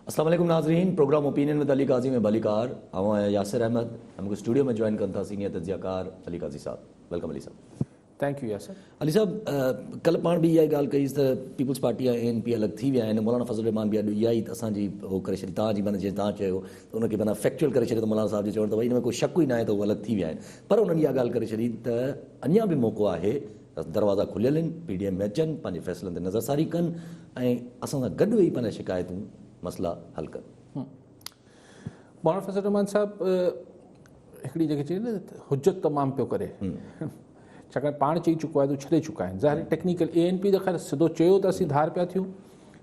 अस्सलाम वालेकुम नाज़रीन, प्रोग्राम ओपिनियन विद अली काजी में बलिकार आवां यासिर अहमद हमको स्टूडियो में ज्वाइन करता सीनियर तज्जियाकार अली काजी साहब। वेलकम अली साहब। Thank you Yasir. अली साहब, कल पाण भी इहा ॻाल्हि कईसि त पीपल्स पार्टी ऐं ANP अलॻि थी विया आहिनि। मौलाना फज़ल रहमान बि अॼु इहा ई असांजी हो करे छॾी, तव्हांजी माना जीअं तव्हां चयो त उनखे माना फैक्चुअल करे छॾियो त मौलाना साहिब जे चवण त भई हिन में कोई शक ई न आहे त उहे अलॻि थी विया आहिनि। पर उन्हनि इहा ॻाल्हि करे छॾी त अञा बि मौक़ो आहे, दरवाज़ा खुलियल आहिनि, PDM में अचनि, पंहिंजे फ़ैसिलनि ते नज़रसारी कनि ऐं असां सां गॾु वेही पंहिंजा शिकायतूं मसइला हल कनि। मौलाना फज़ल रहमान साहब हिकिड़ी जेके चई न हुजत तमामु पियो करे, छाकाणि पाण चई चुको आहे त छॾे चुका आहिनि। ज़ाहिर टेक्निकल ANP त ख़ैर सिधो चयो त असीं धार पिया थियूं।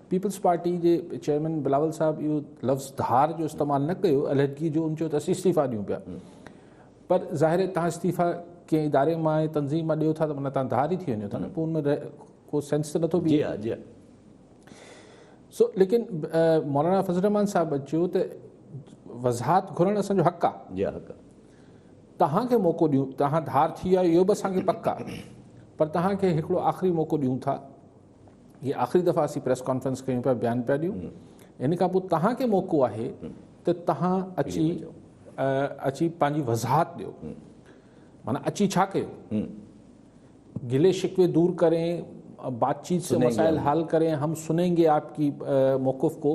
पीपल्स पार्टी जे चेयरमैन बिलावल साहब इहो लफ़्ज़ धार जो इस्तेमालु न कयो, अलहदगी जो उन चयो त असीं इस्तीफ़ा ॾियूं पिया। पर ज़ाहिर तव्हां इस्तीफ़ा कंहिं इदारे मां ऐं तंज़ीम मां ॾियो था त माना तव्हां धार ई थी वञो था न, पोइ उनमें को सेंस त नथो बीहे। लेकिन मौलाना फज़ल रहमान साहब चयो त वज़ाहत घुरणु असांजो हक़ आहे। तव्हांखे मौक़ो ॾियूं, तव्हां धार थी विया इहो बि असांखे पक आहे, पर तव्हांखे हिकिड़ो आख़िरी मौक़ो ॾियूं था। हीअ आख़िरी दफ़ा असीं प्रेस कॉन्फ्रेंस कयूं पिया, बयानु पिया ॾियूं। इन खां पोइ तव्हांखे मौक़ो आहे त तव्हां अची पंहिंजी वज़ाहत ॾियो। माना अची छा कयो, गिले शिकवे दूर करें, बातचीत से मसाइल हल करें, हम सुनेंगे आपकी मौक़िफ़ को,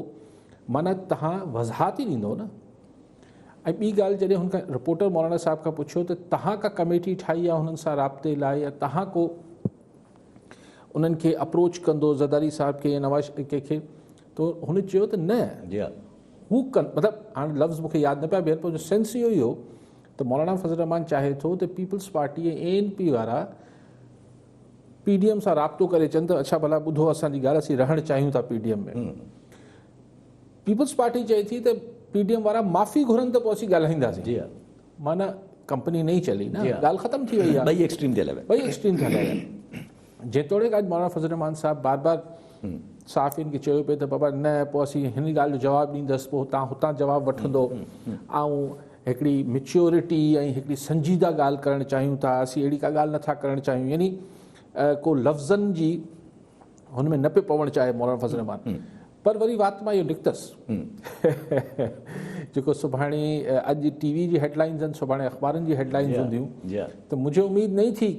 माना तव्हां वज़ाहत ई ॾींदो न। ऐं ॿी ॻाल्हि, जॾहिं हुन खां रिपोर्टर मौलाना साहिब खां पुछियो त तव्हां का कमेटी ठाही आहे हुननि सां राब्ते लाइ, या तव्हां को उन्हनि खे अप्रोच कंदो ज़रदारी साहिब खे या नवाज़ कंहिंखे, त हुन चयो त न हू कनि। मतिलबु हाणे लफ़्ज़ मूंखे यादि न पिया बीहनि, पर सेंस इहो ई हो त मौलाना फज़ल रहमान चाहे थो त पीपल्स पार्टी ऐं ANP वारा PDM सां राब्तो करे चवनि त अच्छा भला ॿुधो असांजी ॻाल्हि, असीं रहणु चाहियूं था PDM में। पीपल्स पार्टी चए थी त PDM वारा माफ़ी घुरनि त पोइ असीं ॻाल्हाईंदासीं। माना कंपनी नहीं चली न, ॻाल्हि ख़तम थी वई आहे। ॿई एक्सट्रीम ते हलिया आहिनि। जेतोणीकि अॼु मौलाना फज़ल रहमान साहब बार बार साफ़ियुनि खे चयो पिए त बाबा न, पोइ असीं हिन ॻाल्हि जो जवाबु ॾींदसि, पोइ तव्हां हुतां जवाबु वठंदो, ऐं हिकिड़ी मेच्योरिटी ऐं हिकिड़ी संजीदा ॻाल्हि करणु चाहियूं था, असीं अहिड़ी का ॻाल्हि नथा करणु चाहियूं। यानी को लफ़्ज़नि जी हुन में न पियो पवणु चाहे मौलाना फज़ल रहमान। पर वरी वात मां इहो निकितसि जेको सुभाणे अॼु TV जी हेडलाइंस आहिनि, सुभाणे अख़बारनि जी हेडलाइंस हूंदियूं, त मुझे उम्मीद नहीं थी,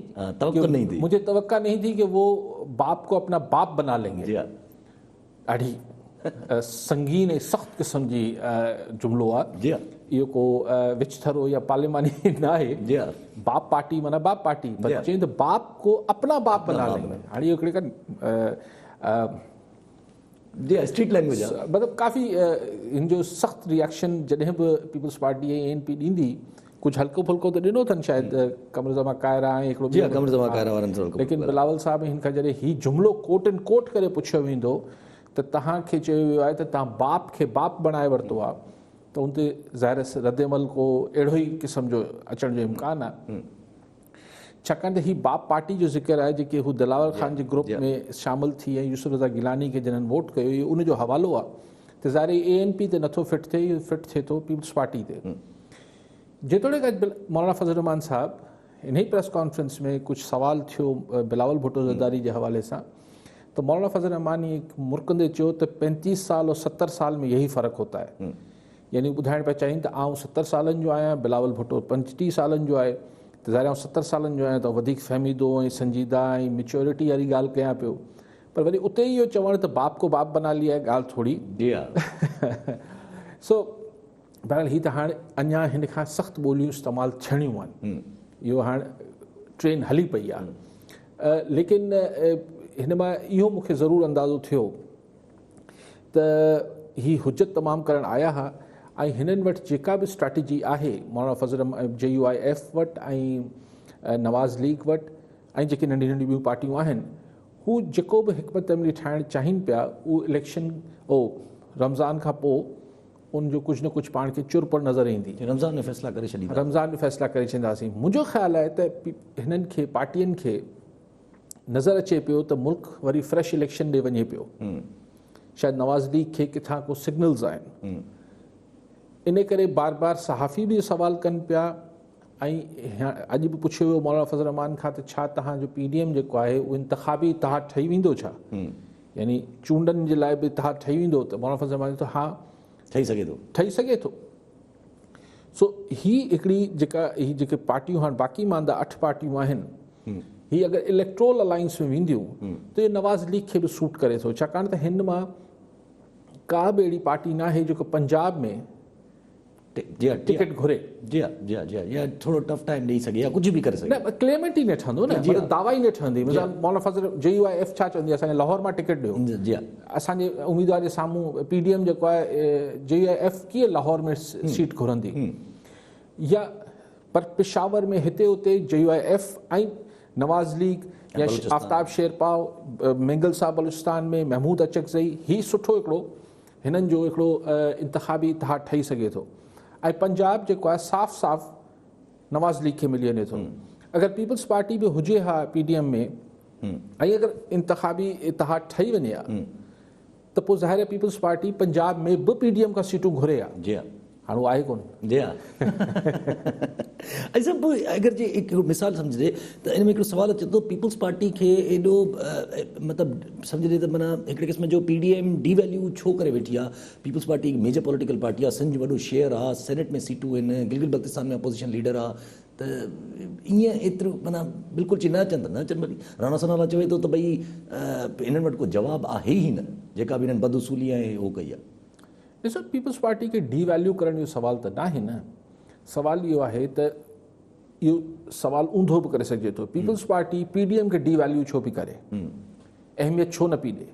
मुझे तवक्का नहीं थी कि वो बाप को अपना बाप बना लेंगे। ॾाढी संगीन ऐं सख़्त क़िस्म जी जुमिलो आहे इहो, को विचथरो या पार्लिमानी न आहे। बाप पार्टी माना बाप पार्टी, पर चई त बाप को अपना बाप बना लेंगे। हाणे इहो हिकिड़े स्ट्रीट लैंग्वेज आहे, मतिलबु काफ़ी हिन जो सख़्तु रिएक्शन जॾहिं बि पीपल्स पार्टी ऐं ANP ॾींदी, कुझु हल्को फुल्को त ॾिनो अथनि शायदि कमरज़मा कायरा ऐं हिकिड़ो, लेकिन बिलावल साहब हिन खां जॾहिं हीउ जुमिलो कोट एंड कोट करे पुछियो वेंदो त तव्हांखे चयो वियो आहे त तव्हां बाप खे बाप बणाए वरितो आहे, त उन ते ज़ाहिर रद्दमल को अहिड़ो ई क़िस्म जो अचण जो इम्कानु आहे। छाकाणि त हीअ बाप पार्टी जो ज़िक्र आहे जेके हू दिलावर ख़ान जे ग्रुप में शामिल थी ऐं यूसुफ रज़ा गिलानी खे जिन्हनि वोट कयो, इहो उनजो हवालो आहे त ज़ाहिर ANP ते नथो फिट थिए, इहो फिट थिए थो पीपल्स पार्टी ते। जेतोणीकि अॼु मौलाना फज़ल रहमान साहब इन ई प्रेस कॉन्फ्रेंस में कुझु सवाल थियो बिलावल भुट्टो ज़रदारी जे हवाले सां, तो मौलाना फज़ल रहमान मुरकंदे चयो त 35 साल और 70 साल में यही फ़र्क़ु होता है। यानी ॿुधाइण पिया चाहिनि त आउं 70 सालनि जो आहियां, बिलावल भुट्टो 35 सालनि जो आहे, त ज़ाहिर 70 सालनि जो आहियां त वधीक फ़हमीदो ऐं संजीदा ऐं मेच्योरिटी वारी ॻाल्हि कयां पियो। पर वरी उते इहो चवणु त बाप को बाप बना लिया आहे, ॻाल्हि थोरी बहरहाल हीअ त हाणे अञा हिन खां सख़्तु ॿोलियूं इस्तेमालु थियणियूं आहिनि, इहो हाणे ट्रेन हली पई आहे। लेकिन हिन मां इहो मूंखे ज़रूरु अंदाज़ो थियो त हीअ हुजत तमामु करणु आया हुआ, ऐं हिननि वटि जेका बि स्ट्रेटजी आहे मौलाना फज़ल JUIF वटि ऐं नवाज़ लीग वटि ऐं जेके नंढी नंढी ॿियूं पार्टियूं आहिनि, हू जेको बि हिकमत अमली ठाहिणु चाहिनि पिया, उहो इलेक्शन रमज़ान खां पोइ उनजो कुझु न कुझु पाण खे चुर पर नज़र ईंदी। रमज़ान में फ़ैसिला करे छॾींदा, रमज़ान में फ़ैसिला करे छॾींदासीं। मुंहिंजो ख़्यालु आहे त हिननि खे पार्टियुनि खे नज़र अचे पियो त मुल्क वरी फ्रेश इलेक्शन ॾे वञे पियो। शायदि नवाज़ लीग खे किथां को सिग्नल्स आहिनि, इन करे बार बार सहाफ़ी बि सवाल कनि पिया। ऐं अॼु बि पुछियो वियो मौलाना फज़ल रहमान खां त छा तव्हांजो PDM जेको आहे उहो इंतिखाबी इतिहाद ठही वेंदो छा, यानी चूंडनि जे लाइ बि इतिहाद ठही वेंदो? त मौलाना फज़ल रहमान त हा, ठही सघे थो। सो हिकिड़ी जेके पार्टियूं हाणे बाक़ी मांदा 8 पार्टियूं आहिनि, ही अगरि इलेक्ट्रोल अलायंस में वेंदियूं त इहो नवाज़ लीग खे बि सूट करे थो, छाकाणि त हिन मां का बि अहिड़ी पार्टी न आहे जेको पंजाब में टिकट घुरे। या थोरो टफ टाइम ॾेई सघे या कुझु बि करे सघे। न क्लेमेंट ई न ठहंदो न, दावा ई न ठहंदी। मौलाना फज़ल JUIF छा चवंदी आहे, असांखे लाहौर मां टिकट ॾियो। असांजे उम्मीदवार जे साम्हूं PDM जेको आहे JUIF कीअं लाहौर में सीट घुरंदी, या पर पेशावर में हिते उते JUIF ऐं नवाज़ लीग या आफ्ताब शेरपा, मेंगल साहब बलूचिस्तान में, महमूद अचकज़ई, ही सुठो हिकिड़ो हिननि जो हिकिड़ो इंतखाबी इतिहाद ठही सघे थो। ऐं पंजाब जेको आहे साफ़ साफ़ नवाज़ लीग खे मिली वञे थो। अगरि पीपल्स पार्टी बि हुजे हा PDM में, ऐं अगरि इंतखाबी इतिहाद ठही वञे हा त पोइ ज़ाहिर आहे पीपल्स पार्टी पंजाब में बि PDM खां सीटूं घुरे हा। हाणे उहो आहे कोन। ऐं पोइ अगरि जे हिकिड़ो मिसाल सम्झजे त इन में हिकिड़ो सुवाल अचे थो, पीपल्स पार्टी खे एॾो मतिलबु सम्झजे त माना हिकिड़े क़िस्म जो PDM डीवैल्यू छो करे वेठी आहे। पीपल्स पार्टी हिकु मेजर पॉलिटिकल पार्टी आहे, सिंध वॾो शेयर आहे, सेनेट में सीटूं आहिनि, गिलगित बल्तिस्तान में अपोजिशन लीडर आहे, त ईअं एतिरो माना बिल्कुलु न अचनि त न अचनि। भली राणा सनाला चवे थो त भई हिननि वटि को जवाबु आहे ई न, जेका बि हिननि बदउसूली ऐं उहो कई आहे। ॾिसो, पीपल्स पार्टी खे डीवैल्यू करण जो सुवाल त न आहे न, सुवाल इहो आहे त इहो सुवाल ऊंधो बि करे सघिजे थो। पीपल्स पार्टी PDM खे डीवैल्यू छो पई करे, अहमियत छो न पई ॾे।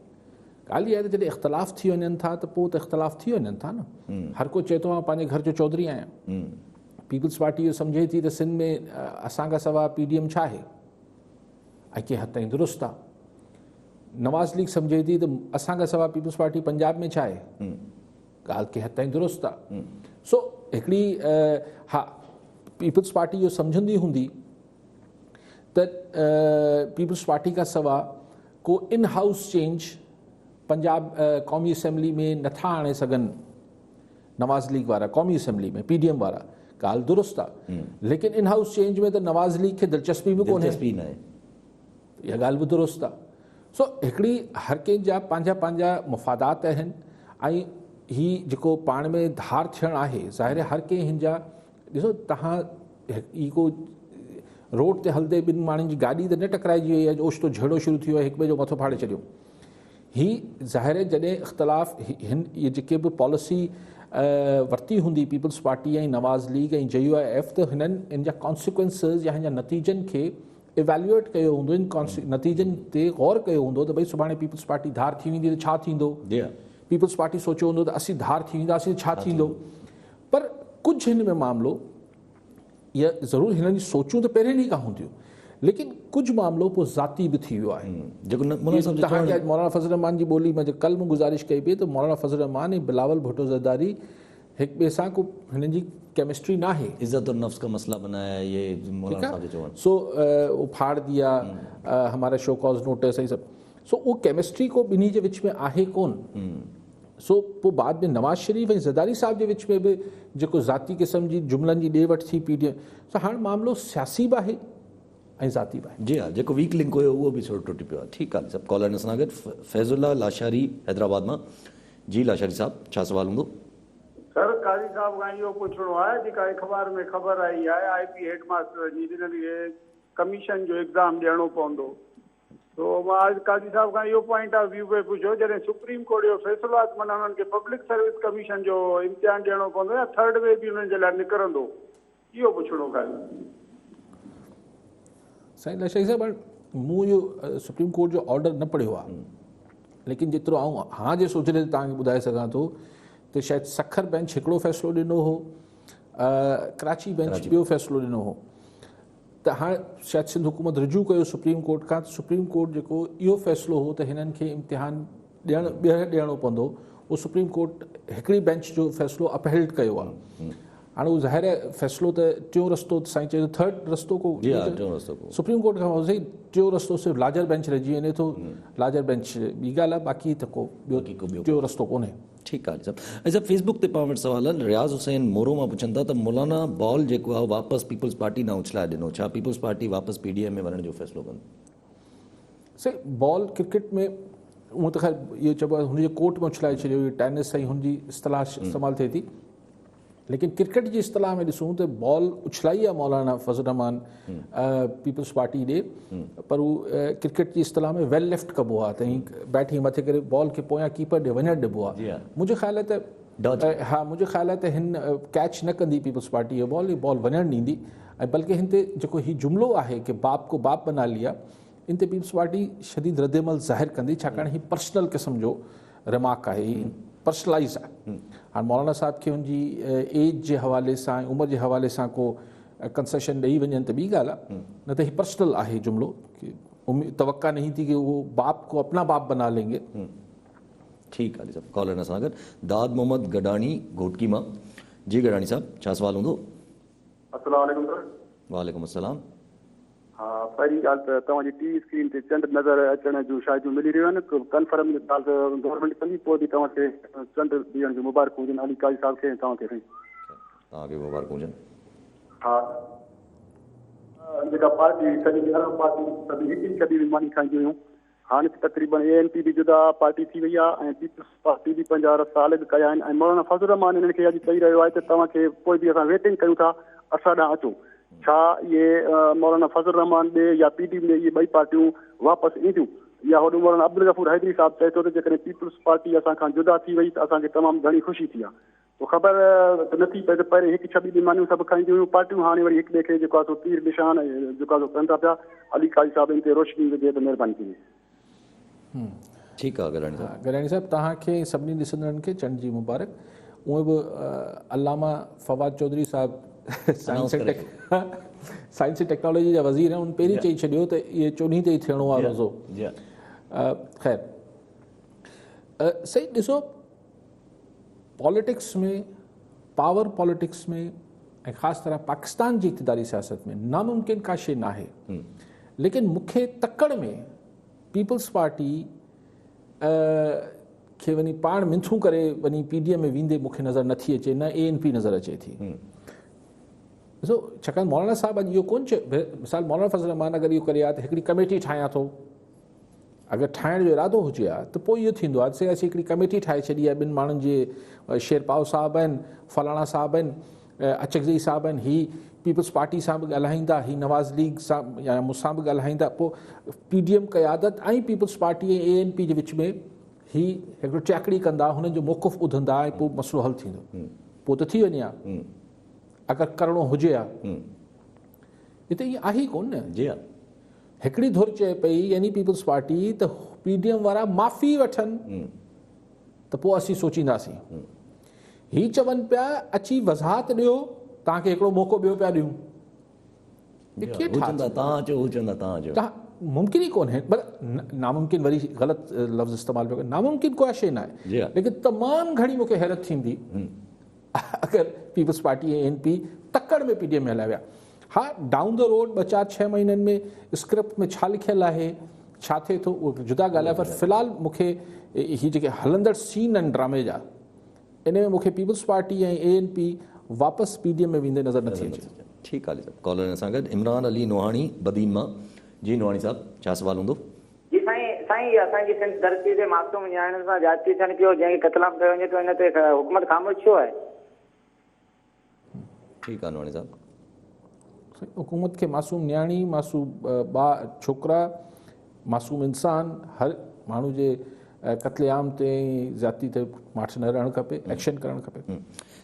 ॻाल्हि इहा आहे त जॾहिं इख़्तिलाफ़ थी वञनि था त पोइ त इख़्तिलाफ़ थी वञनि था न। हर को चए थो मां पंहिंजे घर जो चौधरी आहियां। पीपल्स पार्टी इहो सम्झे थी त सिंध में असांखां सवाइ PDM छा आहे, ऐं कंहिं हद ताईं दुरुस्त आहे। नवाज़ लीग सम्झे थी त असांखां सवाइ पीपल्स पार्टी पंजाब में छा आहे, ॻाल्हि कंहिं हद ताईं दुरुस्त आहे। सो हिकिड़ी हा पीपल्स पार्टी इहो सम्झंदी हूंदी त पीपल्स पार्टी खां सवाइ को इन हाउस चेंज पंजाब क़ौमी असेंबली में नथा आणे सघनि नवाज़ लीग वारा, क़ौमी असेंबली में PDM वारा, ॻाल्हि दुरुस्त आहे। लेकिन इन हाउस चेंज में त नवाज़ लीग खे दिलचस्पी बि कोन्हे, इहा ॻाल्हि बि दुरुस्त आहे। सो हिकिड़ी हर कंहिंजा पंहिंजा पंहिंजा मुफ़ादात आहिनि, ऐं ही जेको पाण में धार थियणु आहे, ज़ाहिर हर कंहिं हिन जा। ॾिसो, तव्हां ही को रोड ते हलंदे ॿिनि माण्हुनि जी गाॾी त न टकराइजी वई आहे, ओचितो झेड़ो शुरू थी वियो आहे, हिक ॿिए जो मथो फाड़े छॾियो। ही ज़ाहिर जॾहिं इख़्तिलाफ़ हिन इहे जेके बि पॉलिसी वरिती हूंदी पीपल्स पार्टी ऐं नवाज़ लीग ऐं JUIF, त हिननि इन जा कॉन्सिक्वेंसिस या हिन जा नतीजनि खे इवेल्युएट कयो हूंदो, इन नतीजनि ते गौर कयो हूंदो त भई सुभाणे पीपल्स पार्टी धार थी वेंदी त छा थींदो। पीपल्स पार्टी सोचियो हूंदो त असीं धार थी वेंदासीं छा थींदो। पर कुझु हिन में मामिलो, इहा ज़रूरु हिननि जी सोचूं त पहिरें ॾींहं खां हूंदियूं, लेकिन कुझु मामिलो पोइ ज़ाती बि थी वियो आहे। जेको तव्हांखे मौलाना फज़ल रहमान जी ॿोली में कल्ह मूं गुज़ारिश कई पई त मौलाना फज़ल रहमान ऐं बिलावल भुट्टो ज़रदारी हिक ॿिए सां को हिननि जी केमिस्ट्री न आहे। इज़्ज़त और नफ्स का मसला बनाया है ये मौलाना साहब जो चवण। सो वो फाड़ दिया हमारा शो कॉज नोटिस, ये सब। सो उहो केमिस्ट्री को ॿिन्ही जे विच में आहे कोन। सो पोइ बाद में नवाज़ शरीफ़ ऐं ज़रदारी साहब जे विच में बि जेको ज़ाती क़िस्म जी जुमलनि जी ॾे वठि थी PDM, सो हाणे मामिलो सियासी बि आहे ऐं ज़ाती बि आहे। जी हा, जेको वीक लिंक हुयो उहो बि थोरो टुटी पियो आहे। ठीकु आहे, सभु कॉलर सां गॾु फैज़ुल्ला लाशारी हैदराबाद मां। जी लाशारी साहब, छा सवाल हूंदो? सर, काज़ी साहब खां इहो पुछणो आहे, जेका अख़बार में ख़बर आई आहे IP हेडमास्टर जी, जिन्हनि खे कमीशन जो एग्ज़ाम ॾियणो पवंदो, तो मां अॼु काज़ी साहब खां इहो पॉइंट ऑफ व्यू पे पुछो, जॾहिं सुप्रीम कोर्ट जो फ़ैसिलो आहे त माना हुननि खे पब्लिक सर्विस कमीशन जो इम्तिहान ॾियणो पवंदो या थर्ड वे बि हुननि जे लाइ निकिरंदो, इहो पुछणो काज़ी साईं लाशारी साहब। मूं इहो सुप्रीम कोर्ट जो ऑर्डर न पढ़ियो आहे, लेकिन जेतिरो आऊं हाँ जे सोचे तव्हांखे ॿुधाए सघां थो त शायदि सखर बेंच हिकिड़ो फ़ैसिलो ॾिनो हो, कराची बेंच ॿियो फ़ैसिलो ॾिनो हो, त हाणे शायदि सिंध हुकूमत रुजू कयो सुप्रीम कोर्ट खां। सुप्रीम कोर्ट जेको इहो फ़ैसिलो हो त हिननि खे इम्तिहान ॾियणो पवंदो, उहो सुप्रीम कोर्ट हिकिड़ी बेंच जो फ़ैसिलो अपहेल्ड कयो आहे। हाणे उहो ज़ाहिर आहे फ़ैसिलो त टियों रस्तो साईं चए थर्ड रस्तो को सुप्रीम कोर्ट खां सही, टियों रस्तो सिर्फ़ु लार्जर बेंच रहिजी वञे थो। लार्जर बेंच ॿी ॻाल्हि आहे, बाक़ी त को ॿियो टियों रस्तो कोन्हे। ठीकु आहे सभु। ऐं फेसबुक ते पाण वटि सवाल आहे, रियाज़ हुसैन मोरो मां पुछनि था त मौलाना बॉल जेको आहे वापसि पीपल्स पार्टी न उछलाए ॾिनो, छा पीपल्स पार्टी वापसि PDM में वञण जो फ़ैसिलो कंदी? सही, बॉल क्रिकेट में उहो त ख़ैर इहो चइबो आहे हुनजे कोर्ट में उछलाए छॾियो, टेनिस सां ई हुनजी इस्तलाह इस्तेमालु थिए थी। लेकिन क्रिकेट जी इस्तलाह में ॾिसूं त बॉल उछलाई आहे मौलाना फज़ल रहमान पीपल्स पार्टी ॾे, पर उहो क्रिकेट जी इस्तलाह में वेल लेफ्ट कबो आहे, त बैटिंग मथे करे बॉल खे पोयां कीपर ॾे वञणु ॾिबो आहे। मुंहिंजो ख़्यालु आहे त हा मुंहिंजो ख़्यालु आहे त हिन कैच न कंदी पीपल्स पार्टी इहो बॉल वञणु ॾींदी। ऐं बल्कि हिन ते जेको हीउ जुमिलो आहे की बाप को बाप बना लिया, इन ते पीपल्स पार्टी शदीद रद्दमल ज़ाहिर कंदी, छाकाणि हीउ पर्सनल क़िस्म जो रिमार्क आहे, हीउ पर्सनलाइज़ आहे। हाणे मौलाना साहिब खे हुनजी एज जे हवाले सां ऐं उमिरि जे हवाले सां को कंसेशन ॾेई वञनि त ॿी ॻाल्हि आहे, न त हीउ पर्सनल आहे जुमिलो की तवक्का नहीं थी कि वो बाप को अपना बाप बना लेंगे। ठीकु आहे सर, कॉलर सां गॾु दाद मोहम्मद गडानी घोटकी मां। जी गडानी साहब, छा सुवाल हूंदो? अस्सलाम वालेकुम सर। वालेकुम अस्सलाम। हा, पहिरीं ॻाल्हि त तव्हांजी टीवी स्क्रीन ते चंड नज़र अचण जूं शायदि मिली रहियूं आहिनि, कंफर्म ॻाल्हि गवर्नमेंट कंदी, पोइ बि तव्हांखे चंड ॾियण जूं मुबारक हुजनि अली काज़ी साहिब खे, तव्हांखे मुबारक हुजनि। हा, जेका पार्टी सॼी अरब पार्टी सभई हिकु ई कॾी मानी खाईंदियूं हुयूं, हाणे तक़रीबन ANP बि जुदा पार्टी थी वई आहे ऐं पीपल्स पार्टी बि 50 रस्ता अलॻि कया आहिनि। ऐं मौलाना फज़ल रहमान हिननि खे अॼु चई रहियो आहे त तव्हांखे पोइ बि असां वेटिंग कयूं था, असां ॾांहुं अचो। छा इहे मौलाना फज़ल रहमान ॾे या PDM ॾे इहे ॿई पार्टियूं वापसि ईंदियूं, या होॾो मौलाना अब्दुल गफूर हैदरी साहिबु चए थो त जेकॾहिं पीपल्स पार्टी असां खां जुदा थी वई त असांखे तमामु घणी ख़ुशी थी आहे। पोइ ख़बर त नथी पए त पहिरीं हिकु 26 ॾींहं सभु खाईंदियूं हुयूं पार्टियूं, हाणे वरी हिकु ॿिए खे जेको आहे सो तीर निशान जेको आहे सो कनि था पिया। अली काज़ी साहिब इन ते रोशनी विझे त महिरबानी थींदी। ठीकु आहे गडानी साहिब। गडानी साहिब, तव्हांखे सभिनी ॾिसंदड़नि खे चंड जी मुबारक। उहे बि अलामा फवाद चौधरी साहिबु साइंस ऐं टेक्नोलॉजी जा वज़ीर आहिनि, उन पहिरीं चई छॾियो त इहे 14 ते ई थियणो आहे रोज़ो। ख़ैर सही ॾिसो, पॉलिटिक्स में, पावर पॉलिटिक्स में ऐं ख़ासि तरह पाकिस्तान जी इक़्तिदारी सियासत में नामुमकिन का शइ न आहे, लेकिन मूंखे तकड़ में पीपल्स पार्टी खे वञी पाण मिंथू करे वञी PDM में वेंदे मूंखे नज़र नथी अचे, न ANP नज़र अचे थी। ॾिसो, छाकाणि मौलाना साहिबु अॼु इहो कोन चयो, मिसाल मौलाना फज़ल रहमान अगरि इहो करे आहे त हिकिड़ी कमेटी ठाहियां थो, अगरि ठाहिण जो इरादो हुजे आहे त पोइ इहो थींदो आहे त असीं हिकिड़ी कमेटी ठाहे छॾी आहे, ॿिनि माण्हुनि जे, शेरपाव साहिबु आहिनि, फलाणा साहिबु आहिनि, अचकज़ई साहिबु आहिनि, ही पीपल्स पार्टी सां बि ॻाल्हाईंदा, ही नवाज़ लीग सां या मूंसां बि ॻाल्हाईंदा, पोइ PDM क़यादत ऐं पीपल्स पार्टी ऐं ANP जे विच में ही हिकिड़ो चाकड़ी कंदा, हुननि जो मौक़ुफ़ ॿुधंदा ऐं पोइ मसइलो हल थींदो। पोइ त थी वञे हा, अगरि करिणो हुजे हा। हिते इहा आहे ई कोन न। जी हा, हिकिड़ी धुर चए पई यानी पीपल्स पार्टी त PDM वारा माफ़ी वठनि त पोइ असीं सोचींदासीं। ही चवनि पिया अची वज़ाहत ॾियो, तव्हांखे हिकिड़ो मौक़ो ॿियो पिया ॾियूं। मुमकिन ई कोन्हे, नामुमकिन वरी ग़लति लफ़्ज़ इस्तेमालु पियो करे, नामुमकिन कोई शइ न आहे, लेकिन तमामु घणी मूंखे हैरत थींदी अगरि पीपल्स पार्टी ऐं ANP तकड़ में PDM में हलाए विया। हा, डाउन द रोड 2-4-6 महीननि में स्क्रिप्ट में छा लिखियलु आहे, छा थिए थो, उहो जुदा ॻाल्हि आहे, पर फ़िलहालु मूंखे हीअ जेके हलंदड़ सीन आहिनि ड्रामे जा, इन में मूंखे पीपल्स पार्टी ऐं ANP वापसि PDM में वेंदे नज़र नथी अचे। ठीकु आहे सर, कॉलर सां गॾु इमरान अली नोहाणी बदीन मां। जी नोहाणी साहिबु, छा सुवाल हूंदो? जी साईं, असांजी सिंध धरती ते मासूम नियाणियुनि सां जाती थियनि पियो, जंहिंखे क़तलाम कयो वञे थो, इन ते हुकूमत ख़ामोश छो आहे? ठीकु आहे नोहाणी साहिबु। हुकूमत खे मासूम नियाणी, मासूम छोकिरा, मासूम इंसान, हर माण्हू जे क़त्लेआम ते ज़ाती ते माठि न रहणु खपे, एक्शन करणु खपे।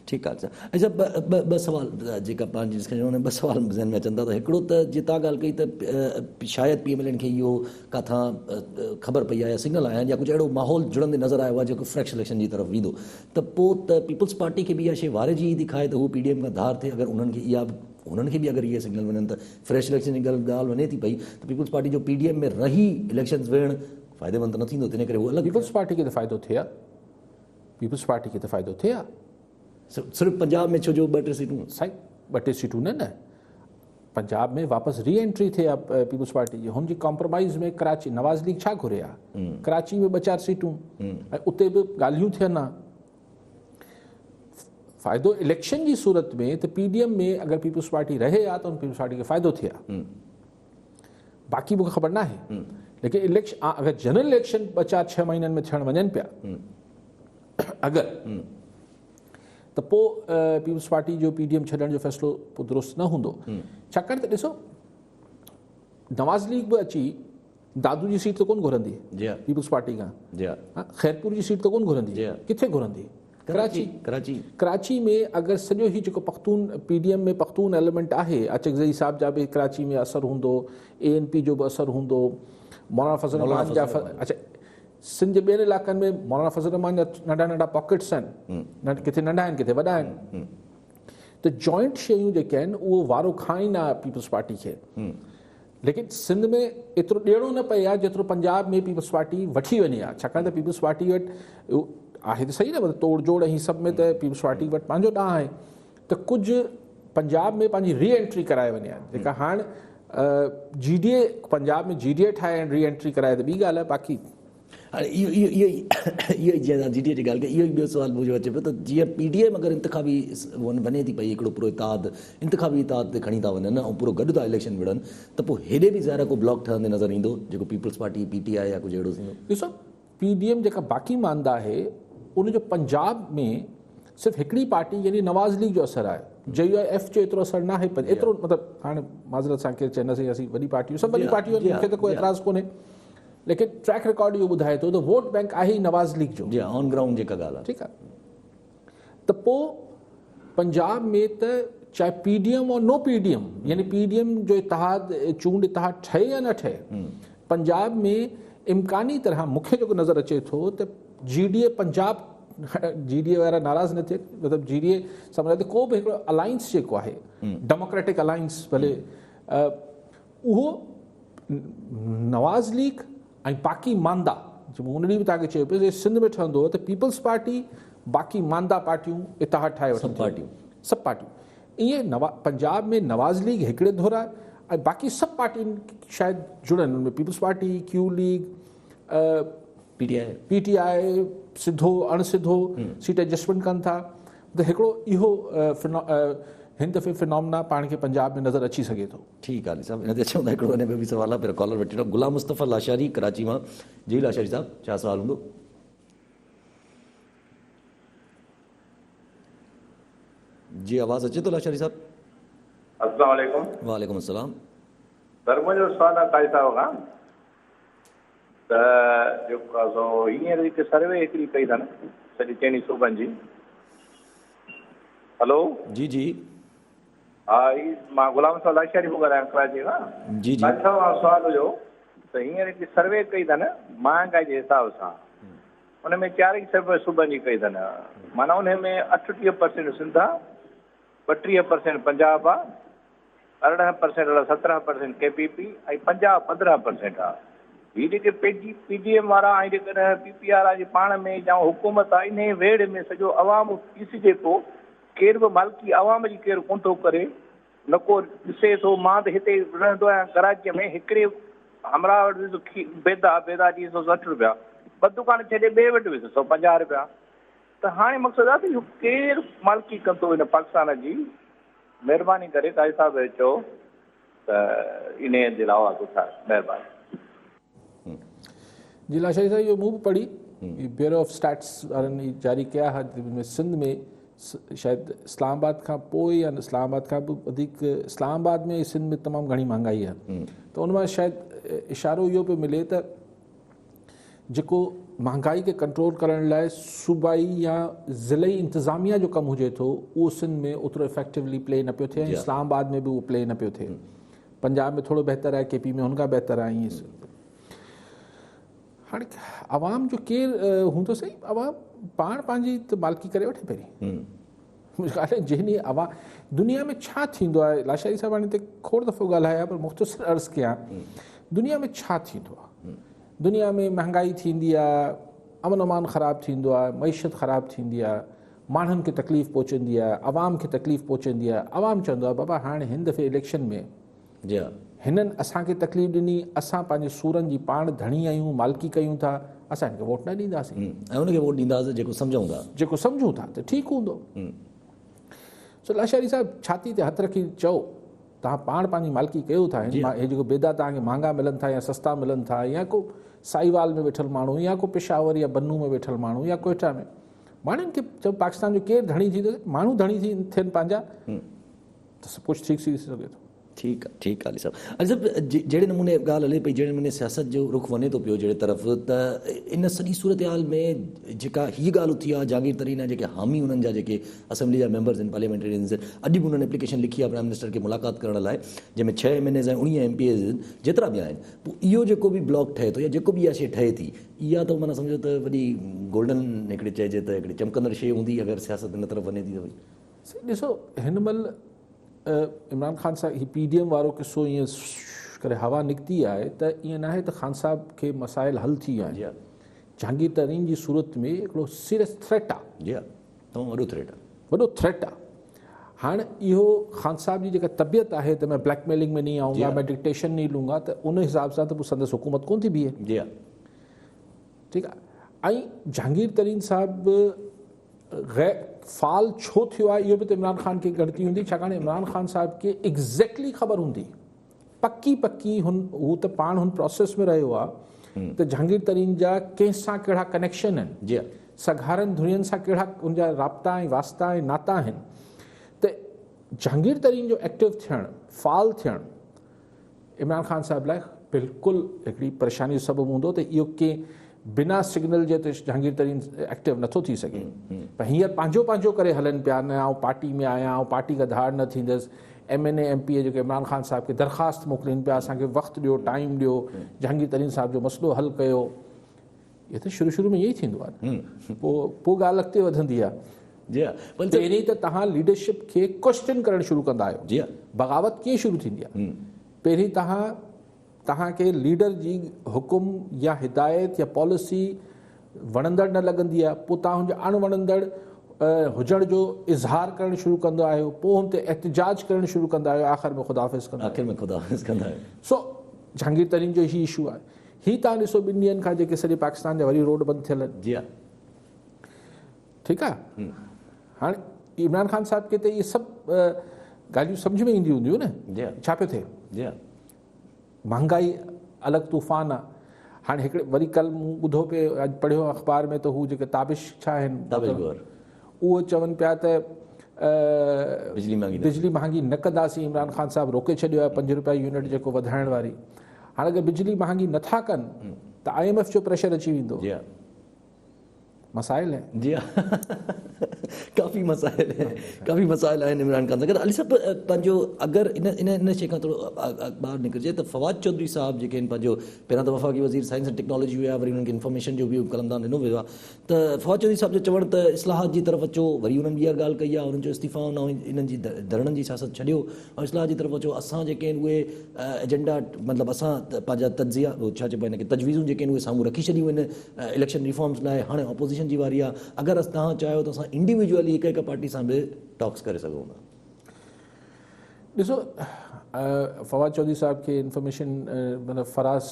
ठीकु आहे सर। अच्छा, ॿ सवाल जेका पंहिंजी डिस्कशन में ॿ सवाल ज़हन में अचनि था। त हिकिड़ो त जीअं तव्हां ॻाल्हि कई त शायदि PMLN खे इहो किथां ख़बर पई आहे या सिग्नल आया आहिनि या कुझु अहिड़ो माहौल जुड़ंदे नज़र आयो आहे जेको फ्रेश इलेक्शन जी तरफ़ वेंदो, त पोइ त पीपल्स पार्टी खे बि इहा शइ वारे जी दिखाए त हू PDM खां धार थिए। अगरि उन्हनि खे इहा, उन्हनि खे बि अगरि इहे सिग्नल वञनि त फ्रेश इलेक्शन जी ॻाल्हि वञे थी पई त पीपल्स पार्टी जो PDM में रही इलेक्शन वेहणु फ़ाइदेमंद न थींदो, तिने करे उहो अलॻि। पीपल्स पार्टी खे त फ़ाइदो थिए हा, पीपल्स पार्टी खे त फ़ाइदो थिए हा। सिर्फ़ु पंजाब में छो जो 2-3 सीटूं साईं, 2-3 सीटूं न, पंजाब में वापसि री एंट्री थिए आहे पीपल्स पार्टी जी। हुनजी कॉम्प्रोमाइज़ में कराची, नवाज़ लीग छा घुरे आहे, कराची में 2-4 सीटूं ऐं उते बि ॻाल्हियूं थियनि हा। फ़ाइदो इलेक्शन जी सूरत में त PDM में अगरि पीपल्स पार्टी रहे हा त उन पीपल्स पार्टी खे फ़ाइदो थिए हा। बाक़ी मूंखे ख़बर न आहे, लेकिन इलेक्शन अगरि जनरल इलेक्शन 4-6 महीननि में थियण वञनि पिया अगरि त पोइ पीपल्स पार्टी जो PDM छॾण जो फ़ैसिलो पोइ दुरुस्त न हूंदो छाकाणि त ॾिसो नवाज़ लीग बि अची दादू जी सीट त कोन घुरंदी पीपल्स पार्टी खां ख़ैरपुर जी सीट त कोन घुरंदी किथे घुरंदी कराची में अगरि सॼो ही जेको पख्तून PDM में पख्तून एलिमेंट आहे अचकज़ई साहब जा बि कराची में असरु हूंदो ANP जो बि असरु हूंदो मौलाना फज़ल रहमान जा अच्छा सिंध जे ॿियनि इलाइक़नि में मौलाना फज़ल रहमान जा नंढा नंढा पॉकेट्स आहिनि किथे नंढा आहिनि किथे वॾा आहिनि त जॉइंट शयूं जेके आहिनि उहो वारो खाईनि आहे पीपल्स पार्टी खे लेकिन सिंध में एतिरो ॾियणो न पए आहे जेतिरो पंजाब में पीपल्स पार्टी वठी वञे आहे छाकाणि त पीपल्स पार्टी वटि आहे त सही न मतिलबु तोड़ जोड़ ऐं सभ में त पीपल्स पार्टी वटि पंहिंजो ॾांहुं आहे त कुझु पंजाब में पंहिंजी रीएंट्री कराए वञे आहे जेका हाणे GDA पंजाब में GDA ठाहे री एंट्री कराए त ॿी ॻाल्हि आहे बाक़ी हाणे इहो ई जीअं GDA जी ॻाल्हि कई इहो ई ॿियो सुवालु मुंहिंजो अचे पियो त जीअं PDM अगरि इंतिखाबी वञे थी पई हिकिड़ो पूरो इंतिखाबी इताद ते खणी था वञनि ऐं पूरो गॾु था इलेक्शन विढ़नि त पोइ हेॾे बि ज़ाहिर को ब्लॉक ठहंदे नज़र ईंदो जेको पीपल्स पार्टी PTI या कुझु अहिड़ो थींदो ॾिसो PDM जेका बाक़ी मांदा आहे उनजो पंजाब में सिर्फ़ु हिकिड़ी पार्टी यानी नवाज़ लीग जो असरु आहे JUIF जो एतिरो असरु न आहे एतिरो मतिलबु हाणे माज़रत सां केरु चवंदासीं असीं वॾी पार्टियूं सभु वॾी पार्टियूं आहिनि मूंखे त कोई एतिराज़ु कोन्हे लेकिन ट्रैक रिकॉर्ड इहो ॿुधाए थो त वोट बैंक आहे ई नवाज़ लीग जो ऑन ग्राउंड जेका ॻाल्हि आहे ठीकु आहे त पोइ पंजाब में त चाहे PDM और नो PDM यानी PDM जो इतिहाद चूंड इतिहाद ठहे या न ठहे पंजाब में इम्कानी तरह मूंखे जेको नज़र अचे थो त GDA पंजाब GDA वारा नाराज़ न थिए मतिलबु GDA सम्झाए त को बि हिकिड़ो अलायंस जेको आहे डेमोक्रेटिक अलायंस भले उहो नवाज़ लीग ऐं बाक़ी मांदा उन ॾींहुं बि तव्हांखे चयो पियो सिंध में ठहंदो त पीपल्स पार्टी बाक़ी मांदा पार्टियूं इतिहाद ठाहे वठनि सभु पार्टियूं ईअं पंजाब में नवाज़ लीग हिकिड़े धोरा ऐं बाक़ी सभु पार्टियुनि शायदि जुड़नि हुनमें पीपल्स पार्टी Q लीग PTI सिधो अणसिधो सीट एडजस्टमेंट कनि था त हिकिड़ो इहो हिन दफ़े फिनोमिना पाण खे पंजाब में नज़र अची सघे थो ठीकु आहे साहिबु हिन ते अचूं था हिकिड़ो हिन में बि सुवालु आहे पहिरियों कॉलर वठी वठो गुलाम मुस्तफ़ा लाशारी कराची मां जी लाशारी साहिबु छा सुवालु हूंदो जी आवाज़ अचे थो लाशारी साहिबु अस्सलाम वालेकुम वालेकुम अस्सलाम सर मुंहिंजो सुवालु आहे काजी साहिब खां त जेको आहे सो हींअर हिकु सर्वे हिकिड़ी कई अथनि सॼी चइनी सूबनि जी हलो जी जी हा ही मां गुलाम साहिब लाशारी पियो ॻाल्हायां कराची खां जी जी अच्छा सुवालु हुयो त हींअर हिकिड़ी सर्वे कई अथनि महांगाई जे हिसाब सां उन में 4 सूबनि जी कई अथनि माना उन में 38% सिंध आहे 32% पंजाब आहे 18% 17% KPP ऐं पंजाब 15% आहे हीअ जेके PDM वारा ऐं जेकॾहिं PPR वारा जे पाण में या हुकूमत आहे इन वेड़ में सॼो अवाम ॾिसिजे थो केरु बि मालिकी अवाम जी केरु कोन थो करे न को ॾिसे थो मां त हिते रहंदो आहियां कराचीअ में हिकिड़े हमरा वटि बेदा 160 रुपया ॿ दुकान छॾे ॿिए वटि वियुसि 150 रुपया त हाणे मक़सदु आहे त इहो केरु मालिकी कंदो हिन पाकिस्तान जी महिरबानी करे काजी साहिब चओ त इन जे अलावा कुझु आहे महिरबानी जी लाशारी साहिब इहो मूं बि पढ़ी ब्यूरो ऑफ स्टैट्स वारनि जारी कया हुआ सिंध में शायदि इस्लामाबाद खां पोइ या इस्लामाबाद खां बि वधीक इस्लामाबाद में सिंध में तमामु घणी महांगाई आहे त उन मां शायदि इशारो इहो पियो मिले त जेको महांगाई खे कंट्रोल करण लाइ सूबाई या ज़िलई इंतिज़ामिया जो कमु हुजे थो उहो सिंध में ओतिरो इफेक्टिवली प्ले न पियो थिए ऐं इस्लामाबाद में बि उहो प्ले न पियो थिए पंजाब में थोरो बहितर आहे KP में हुनखां बहितर आहे ईअं हाणे आवाम जो केरु हूंदो सही आवाम पाण पंहिंजी त मालिकी करे वठे पहिरीं जंहिं आवाम दुनिया में छा थींदो आहे लाशारी साहिब हाणे हिते खोड़ दफ़ो ॻाल्हाया पर मुख़्तसिर अर्ज़ु कयां दुनिया में छा थींदो आहे दुनिया में महांगाई थींदी आहे अमन अमान ख़राबु थींदो आहे मईशत ख़राबु थींदी आहे माण्हुनि खे तकलीफ़ पहुचंदी आहे आवाम खे तकलीफ़ पहुचंदी आहे आवाम चवंदो आहे बाबा हाणे हिन दफ़े इलेक्शन में हिननि असांखे तकलीफ़ ॾिनी असां पंहिंजे सूरनि जी पाण धणी आहियूं मालिकी कयूं था असां हिनखे वोट न ॾींदासीं ऐं हुनखे वोट ॾींदासीं जेको सम्झूं था त ठीकु हूंदो सो लाशारी साहिबु छाती ते हथु रखी चओ तव्हां पाण पंहिंजी मालिकी कयो था हे जेको बेदा तव्हांखे महांगा मिलनि था या सस्ता मिलनि था, या को साईवाल में वेठल माण्हू, या को पेशावर या बन्नू में वेठल माण्हू, या कोयटा में, माण्हुनि खे जब पाकिस्तान जो केरु धणी थी माण्हू धणी थी थियनि पंहिंजा त सभु कुझु ठीकु थी सघे थो। ठीकु आहे, ठीकु आहे अली साहब। अली साहब जहिड़े नमूने ॻाल्हि हले पई, जहिड़े नमूने सियासत जो रुख वञे थो पियो जहिड़े तरफ़, त इन सॼी सूरत हाल में जेका हीअ ॻाल्हि उथी आहे जहांगीर तरीन जेके हामी उन्हनि जा जेके असेंबली जा मेंबर्स आहिनि, पार्लियामेंटेरियंस, अॼु बि उन्हनि एप्लीकेशन लिखी आहे प्राइम मिनिस्टर खे मुलाक़ात करण लाइ, जंहिंमें 6 MNAs ऐं 19 MPAs आहिनि, जेतिरा बि आहिनि। पोइ इहो जेको बि ब्लॉक ठहे थो या जेको बि इहा शइ ठहे थी, इहा त माना सम्झो त वॾी गोल्डन हिकिड़ी चइजे त हिकिड़ी चमकंदड़ शइ हूंदी अगरि सियासत हिन तरफ़ वञे थी त भई। ॾिसो हिन महिल इमरान ख़ान साहब ही PDM वारो किसो ईअं करे हवा निकिती आहे त ईअं न आहे त ख़ान साहब खे मसाइल हल थी विया आहिनि। जहांगीर तरीन जी सूरत में हिकिड़ो सीरियस थ्रेट आहे, जी हा, तमामु वॾो थ्रेट आहे, वॾो थ्रेट आहे। हाणे इहो ख़ान साहब जी जेका तबियत आहे त मैं ब्लैकमेलिंग में नहीं आऊंगा, मैं डिक्टेशन नहीं लूंगा, त उन हिसाब सां त पोइ संदसि हुकूमत कोन थी बीहे। जी हा, ठीकु आहे। ऐं जहांगीर तरीन साहब फाल छो थियो आहे इहो बि त इमरान ख़ान खे गणती हूंदी, छाकाणि इमरान ख़ान साहब खे एग्ज़ैक्टली ख़बर हूंदी, पक्की हू त पाण हुन प्रोसेस में रहियो आहे त जहांगीर तरीन जा कंहिंसां कहिड़ा कनेक्शन आहिनि, जी सघारनि धुरियुनि सां कहिड़ा उनजा राब्ता ऐं वास्ता ऐं नाता आहिनि। त जहांगीर तरीन जो एक्टिव थियणु, फाल थियणु इमरान ख़ान साहब लाइ बिल्कुलु हिकिड़ी परेशानी जो सबबु हूंदो त इहो कंहिं बिना सिग्नल जे त जहांगीर तरीन एक्टिव नथो थी सघे। पर हींअर पंहिंजो करे हलनि पिया, न आउं पार्टी में आहियां, ऐं पार्टी का धाड़ न थींदसि। MNA MPA जेके इमरान ख़ान साहब खे दरख़्वास्त मोकिलीनि पिया, असांखे वक़्तु ॾियो, टाइम ॾियो, जहांगीर तरीन साहब जो मसइलो हल कयो। इहे त शुरू में ईअं ई थींदो आहे, पोइ ॻाल्हि अॻिते वधंदी आहे। जी हा, पहिरीं त तव्हां लीडरशिप खे क्वेश्चन करणु शुरू कंदा आहियो। जी हा, बग़ावत कीअं शुरू थींदी आहे? पहिरीं तव्हांखे लीडर जी हुकुम या हिदायत या पॉलिसी वणंदड़ न लॻंदी आहे, पोइ तव्हां हुनजो अणवणंदड़ हुजण जो इज़हार करणु शुरू कंदा आहियो, पोइ हुन ते एहतिजाज करणु शुरू कंदा आहियो, आख़िर में ख़ुदाफ़िज़ कंदा आहियो। सो जहांगीर तरीन जो ही इशू आहे। ही तव्हां ॾिसो 2 ॾींहंनि खां जेके सॼे पाकिस्तान जा वरी रोड बंदि थियल आहिनि। जी हा, ठीकु आहे। हाणे इमरान ख़ान साहब खे त इहे सभु ॻाल्हियूं सम्झ में ईंदियूं हूंदियूं न, छा पियो थिए। जी हा, महांगाई अलॻि तूफ़ान आहे। हाणे हिकिड़े वरी कल्ह मूं ॿुधो पियो, अॼु पढ़ियो अख़बार में, त हू जेके ताबिश छा आहिनि उहो चवनि पिया त बिजली महांगी न कंदासीं। इमरान ख़ान साहब रोके छॾियो आहे 5 रुपया यूनिट जेको वधाइण वारी। हाणे अगरि बिजली महांगी नथा कनि त IMF जो प्रेशर अची वेंदो। मसाइल आहिनि। जी हा, काफ़ी मसाइल आहिनि इमरान ख़ान सां। अली साहब पंहिंजो अगरि इन शइ खां थोरो ॿाहिरि निकिरिजे त फवाद चौधरी साहब जेके आहिनि, पंहिंजो पहिरां त वफ़ाक़ी वज़ीर साइंस एंड टेक्नोलॉजी हुआ, वरी उन्हनि खे इंफॉर्मेशन जो बि कलमदान ॾिनो वियो आहे। त फवाद चौधरी साहब जो चवणु त इस्लाहात जी तरफ़ अचो, वरी उन्हनि इहा ॻाल्हि कई आहे, उन्हनि जो इस्तीफ़ा इन्हनि जी धरणनि जी सियासत छॾियो ऐं इस्लाहात जी तरफ़ अचो। असां जेके आहिनि उहे एजेंडा, मतिलबु असां पंहिंजा तजिया छा चइबो आहे हिनखे, तजवीज़ूं जेके आहिनि उहे साम्हूं रखी छॾियूं आहिनि इलेक्शन रिफॉर्म्स लाइ। हाणे अपोज़िशन जी वारी आहे। अगरि तव्हां चाहियो त असां इंडिविजुअली हिकु पार्टी सां बि टॉक्स करे सघूं था। ॾिसो फवाद चौधरी साहब खे इंफॉर्मेशन मतिलबु फराज़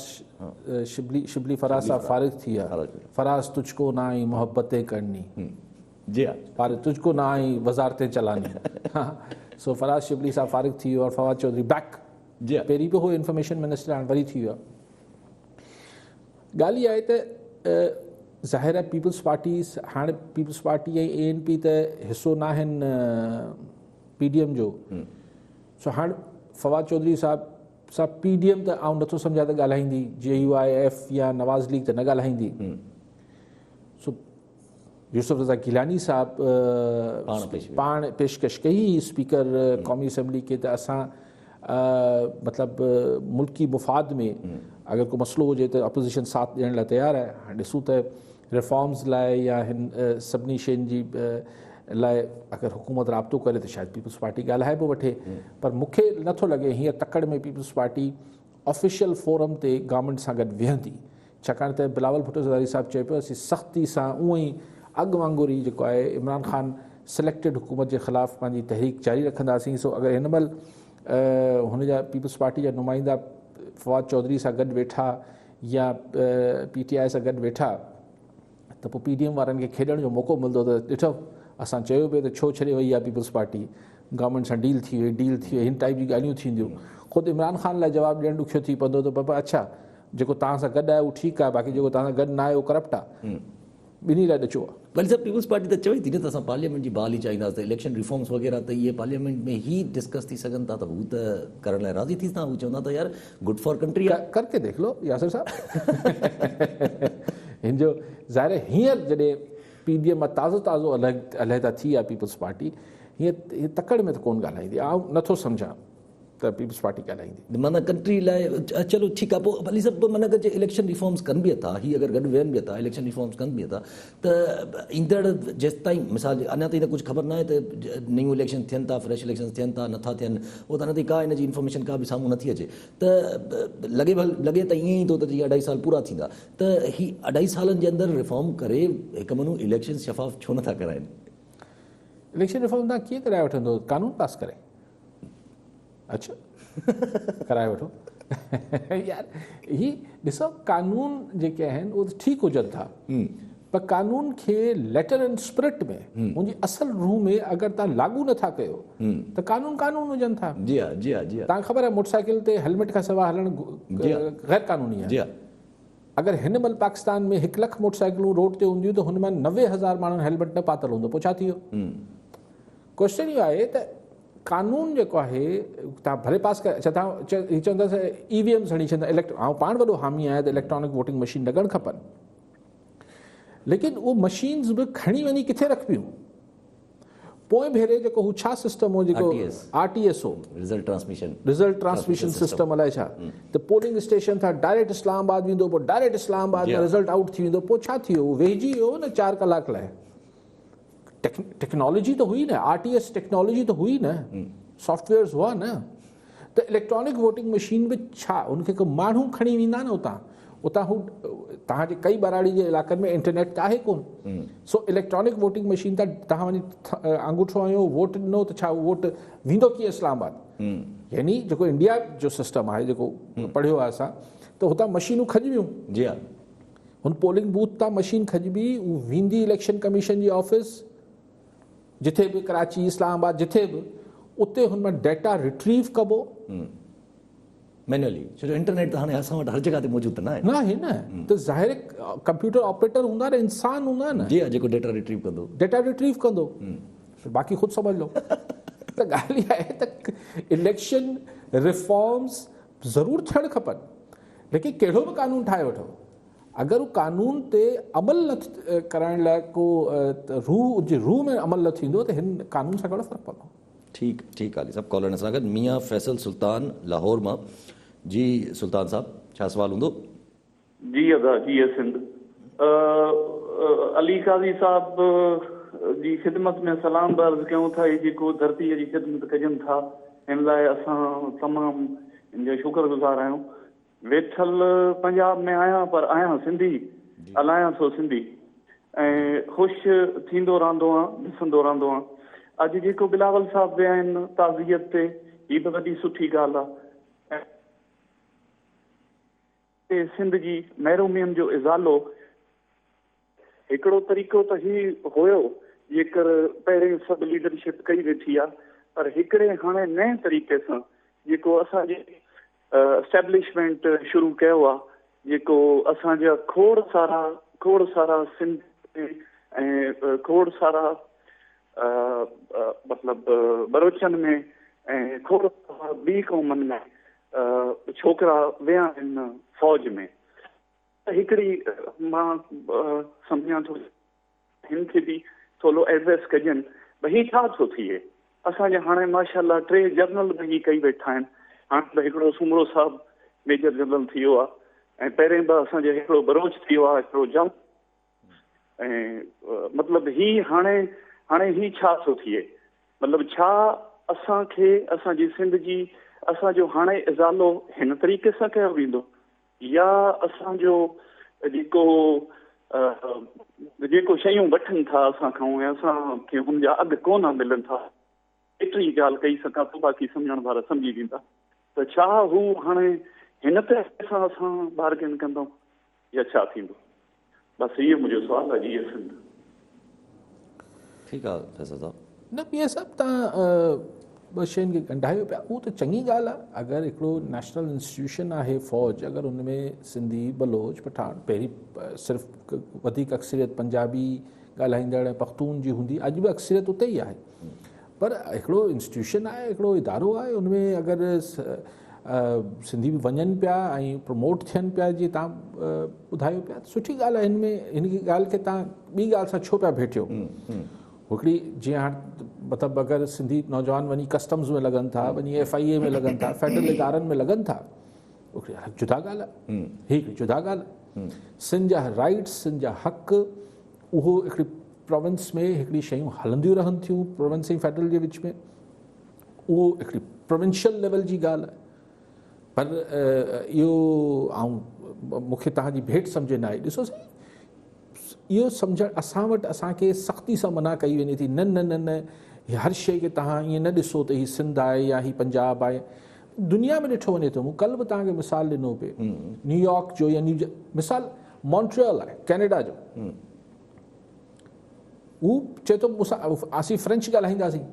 शिबली फराज़ साहब फारिग थी आहे। फराज़ तुझको ना आई मोहब्बतें करनी, जी हा, फारिग तुझको ना आई वज़ारतें चलानी। सो फराज़ शिबली साहब फारिग थी वियो और फवाद चौधरी बैक। जी हा, पहिरीं बि हो इंफॉर्मेशन मिनिस्टर हाणे वरी थी वियो आहे। ॻाल्हि इहा आहे त ज़ाहिर आहे पीपल्स पार्टी ऐं ANP त हिसो न आहिनि PDM जो। सो हाणे फवाद चौधरी साहब PDM त आउं नथो सम्झां त ॻाल्हाईंदी, JUIF या नवाज़ लीग त न ॻाल्हाईंदी। सो यूसुफ रज़ा गिलानी साहब पाण पेशकश कई स्पीकर क़ौमी असम्बली खे त असां मतिलबु मुल्की मुफ़ाद में अगरि को मसइलो हुजे त अपोज़िशन साथ ॾियण लाइ तयारु आहे। हाणे ॾिसूं त रिफॉर्म्स लाइ या हिन सभिनी शयुनि जी लाइ अगरि हुकूमत राब्तो करे त शायदि पीपल्स पार्टी ॻाल्हाए बि वठे। पर मूंखे नथो लॻे हींअर तकड़ में पीपल्स पार्टी ऑफिशियल फोरम ते गवर्नमेंट सां गॾु विहंदी, छाकाणि त बिलावल भुट्टो ज़रदारी साहब चए पियो असीं सख़्ती सां उअं ई अॻु वांगुरु ई जेको आहे इमरान ख़ान सिलेक्टेड हुकूमत जे ख़िलाफ़ु पंहिंजी तहरीक जारी रखंदासीं। सो अगरि हिन महिल हुनजा पीपल्स पार्टी जा नुमाइंदा फवाद चौधरी सां गॾु वेठा या PTI सां गॾु वेठा त पोइ PDM वारनि खे खेॾण जो मौक़ो मिलंदो त ॾिठो असां चयो पियो त छो छॾे वई आहे पीपल्स पार्टी, गवर्नमेंट सां डील थी वई हिन टाइप जी ॻाल्हियूं थींदियूं। ख़ुदि इमरान ख़ान लाइ जवाबु ॾियणु ॾुखियो थी पवंदो त बाबा अच्छा जेको तव्हां सां गॾु आहे उहो ठीकु आहे, बाक़ी जेको तव्हां सां गॾु न आहे उहो करप्ट आहे, ॿिन्ही लाइ ॾिचो आहे। वरी सभु पीपल्स पार्टी त चवे थी न त असां पार्लियामेंट जी बहाली चाहींदासीं, त इलेक्शन रिफॉर्म्स वग़ैरह त इहे पार्लियामेंट में ई डिस्कस थी सघनि था, त हू त करण लाइ राज़ी थी था, हू चवंदा त यार गुड फॉर कंट्री आहे। करके देख लो यासिर साहब। हिन जो ज़ाहिर है हींअर जॾहिं PDM मां ताज़ो अलहदा थी आहे पीपल्स पार्टी, हीअं तकड़ में त कोन ॻाल्हाईंदी, आउं नथो सम्झां त पीपल्स पार्टी ॻाल्हाईंदी। माना कंट्री लाइ चलो ठीकु आहे, पोइ भली सभु माना जे इलेक्शन रिफॉर्म्स कनि बि था, हीअ अगरि गॾु वेहनि बि था, इलेक्शन रिफॉर्म्स कनि बि था, त ईंदड़ जेसि ताईं मिसाल अञा ताईं त कुझु ख़बर न आहे त न्यू इलेक्शन थियनि था, फ्रेश इलेक्शन थियनि था नथा थियनि, उहो त अञा ताईं का हिन जी इंफॉर्मेशन का बि साम्हूं नथी अचे, त लॻे त ईअं ई थो त जीअं 2.5 साल पूरा थींदा, त ही 2.5 सालनि जे अंदरि रिफॉर्म करे हिकु मनु इलेक्शन शफ़ाफ़ छो नथा कराइनि? इलेक्शन रिफॉर्म तव्हां कीअं कराए वठंदो? कानून पास करे। अच्छा कराए वठो। यार ही ॾिसो कानून जेके आहिनि उहे ठीकु हुजनि था, पर कानून खे लेटर एंड स्पिरिट में उनजी असल रूह में अगरि तव्हां लागू नथा कयो त कानून हुजनि था। जी हा जी हा जी हा। तव्हांखे ख़बर आहे मोटरसाइकिल ते हेलमेट खां सवाइ हलणु गैर कानूनी आहे। जी हा। अगरि हिन महिल पाकिस्तान में 1 लख मोटरसाइकिलूं रोड ते हूंदियूं त हुन मां 90,000 माण्हुनि हेलमेट न पातल हूंदो, पोइ छा थी वियो? क्वेश्चन इहो आहे त कानून जेको आहे तव्हां भले पास करे, अच्छा तव्हां चवंदासीं EVMs हणी छॾंदा, आउं पाण वॾो हामी आहियां त इलेक्ट्रॉनिक वोटिंग मशीन लॻणु खपनि, लेकिन उहो मशीन्स बि खणी वञी किथे रखबियूं? पोइ भेरे जेको हू छा सिस्टम हो जेको RTS हो, रिज़ल्ट ट्रांसमिशन सिस्टम अलाए छा, त पोलिंग स्टेशन था डायरेक्ट इस्लामाबाद वेंदो, पोइ डायरेक्ट इस्लामाबाद में रिज़ल्ट आउट थी वेंदो, पोइ छा थी वियो? वेहिजी वियो न 4 कलाक लाइ। टेक्नोलॉजी तो हुई न, RTS टेक्नोलॉजी तो हुई न, सॉफ्टवेयर्स हुआ न, त इलेक्ट्रॉनिक वोटिंग मशीन में छा उनखे को माण्हू खणी वेंदा न उतां हू तव्हांजे कई बराड़ी जे इलाइक़नि में इंटरनेट त आहे कोन, सो इलेक्ट्रॉनिक वोटिंग मशीन त तव्हां वञी अंगूठो हयो वोट ॾिनो त छा वोट वेंदो कीअं इस्लामाबाद? यानी जेको इंडिया जो सिस्टम आहे जेको पढ़ियो आहे असां, त हुतां मशीनूं खॼबियूं। जी हा। हुन पोलिंग बूथ तां मशीन खॼबी, उहा वेंदी इलेक्शन कमीशन जी ऑफिस, जिथे बि कराची इस्लामाबाद जिथे बि, उते हुन मां डेटा रिट्रीव कबो मैनुअली, छो जो इंटरनेट त हाणे असां वटि हर जॻह ते मौजूदु न आहे न, त ज़ाहिर कंप्यूटर ऑपरेटर हूंदा न, इंसान हूंदा न, जी जेको डेटा रिट्रीव कंदो, बाक़ी ख़ुदि समझ लो। त ॻाल्हि इहा आहे त इलेक्शन रिफॉर्म्स ज़रूरु थियणु खपनि, लेकिन कहिड़ो बि कानून ठाहे वठो, अगरि उहो कानून ते अमल न करण लाइ को रूह में अमल न थींदो त हिन कानून सां कहिड़ो फ़र्क़ु पवंदो? ठीकु आहे सभु कॉलर सां गॾु मियां फैसल सुल्तान लाहौर मां। जी सुल्तान साहब छा सवाल हूंदो? जी अदा जी सिंध अली काज़ी साहब जी ख़िदमत में सलाम अर्ज़ कयूं था। ही जेको धरतीअ जी ख़िदमत कजनि था हिन लाइ असां तमामु हिन जो शुक्रगुज़ार आहियूं। वेठल पंजाब में आहियां पर आहियां सिंधी, हलायां थो सिंधी ऐं ख़ुशि थींदो रहंदो आहियां, ॾिसंदो रहंदो आहियां। अॼु जेको बिलावल साहब विया आहिनि ताज़ियत ते, हीअ बि वॾी सुठी ॻाल्हि आहे। सिंध जी महिरूमियत जो इज़ालो हिकिड़ो तरीक़ो त ही हुयो जेकर पहिरें सभु लीडरशिप कई वेठी आहे, पर हिकिड़े हाणे नए तरीक़े सां जेको असांजे एस्टेब्लिशमेंट शुरू कयो आहे, जेको असांजा खोड़ सारा सिंध ऐं खोड़ सारा मतिलबु बलोचन में ऐं खोड़ ॿी क़ौमनि में छोकिरा विया आहिनि फ़ौज में। हिकिड़ी मां सम्झां थो हिन खे बि थोरो एड्रेस कजनि भई हीअ छा थो थिए। असांजे हाणे माशाल्लाह 3 जनरल बि ही कई वेठा आहिनि। हाणे त हिकिड़ो सुमरो साहब मेजर जनरल थी वियो आहे ऐं पहिरें बि असांजे हिकिड़ो बरोच थी वियो आहे, हिकिड़ो जंग ऐं मतिलबु ही हाणे ही छा थो थिए, मतिलबु छा असांखे असांजी सिंध जी असांजो हाणे इज़ालो हिन तरीक़े सां कयो वेंदो या असांजो जेको शयूं वठनि था असां खां ऐं असांखे हुनजा अघु कोन मिलनि था, एतिरी ॻाल्हि कई सघां थो, बाक़ी सम्झण वारा सम्झी वेंदा। त छा हू हाणे हिन तरीक़े सां असां बार्गेन कंदऊं या छा थींदो? बसि इहो मुंहिंजो सुवालु आहे। जी सिंध ठीकु आहे फैसल साहब। न इहे सभु तव्हां ॿ शयुनि खे ॻंढायो पिया, उहो त चङी ॻाल्हि आहे। अगरि हिकिड़ो नेशनल इंस्टीट्यूशन आहे फ़ौज, अगरि उन में सिंधी, बलोच, पठान, पहिरीं सिर्फ़ु वधीक अक्सरियत पंजाबी ॻाल्हाईंदड़ पख्तून जी हूंदी, अॼु बि अक्सरियत उते ई आहे, पर हिकिड़ो इंस्टीट्यूशन आहे, हिकिड़ो इदारो आहे, उन में अगरि सिंधी बि वञनि पिया ऐं प्रमोट थियनि पिया, जीअं तव्हां ॿुधायो पिया, सुठी ॻाल्हि आहे। हिन में हिन ॻाल्हि खे तव्हां ॿी ॻाल्हि सां छो पिया भेटियो? हिकिड़ी जीअं हाणे मतिलबु अगरि सिंधी नौजवान वञी कस्टम्स में लॻनि था, वञी FIA में लॻनि था, फेडरल इदारनि में लॻनि था, हिकिड़ी जुदा ॻाल्हि आहे, हिकिड़ी जुदा ॻाल्हि आहे। सिंध जा राइट्स, सिंध जा हक़, उहो हिकिड़ी प्रोविंस में हिकिड़ी शयूं हलंदियूं रहनि थियूं, प्रोविंस ऐं फेडरल जे विच में, उहो हिकिड़ी प्रोविंशियल लेवल जी ॻाल्हि आहे। पर इहो मूंखे तव्हांजी भेट सम्झ न आई। ॾिसो इहो सम्झणु असां वटि असांखे सख़्ती सां मना कई वञे थी, न न न न हर शइ खे तव्हां ईअं न ॾिसो त हीअ सिंध आहे या हीअ पंजाब आहे। दुनिया में ॾिठो वञे थो, मूं कल्ह बि तव्हांखे मिसाल ॾिनो पिए न्यूयॉर्क जो या मिसाल मॉन्ट्रियल आहे कैनेडा जो, हू चए थो असीं फ्रेंच ॻाल्हाईंदासीं,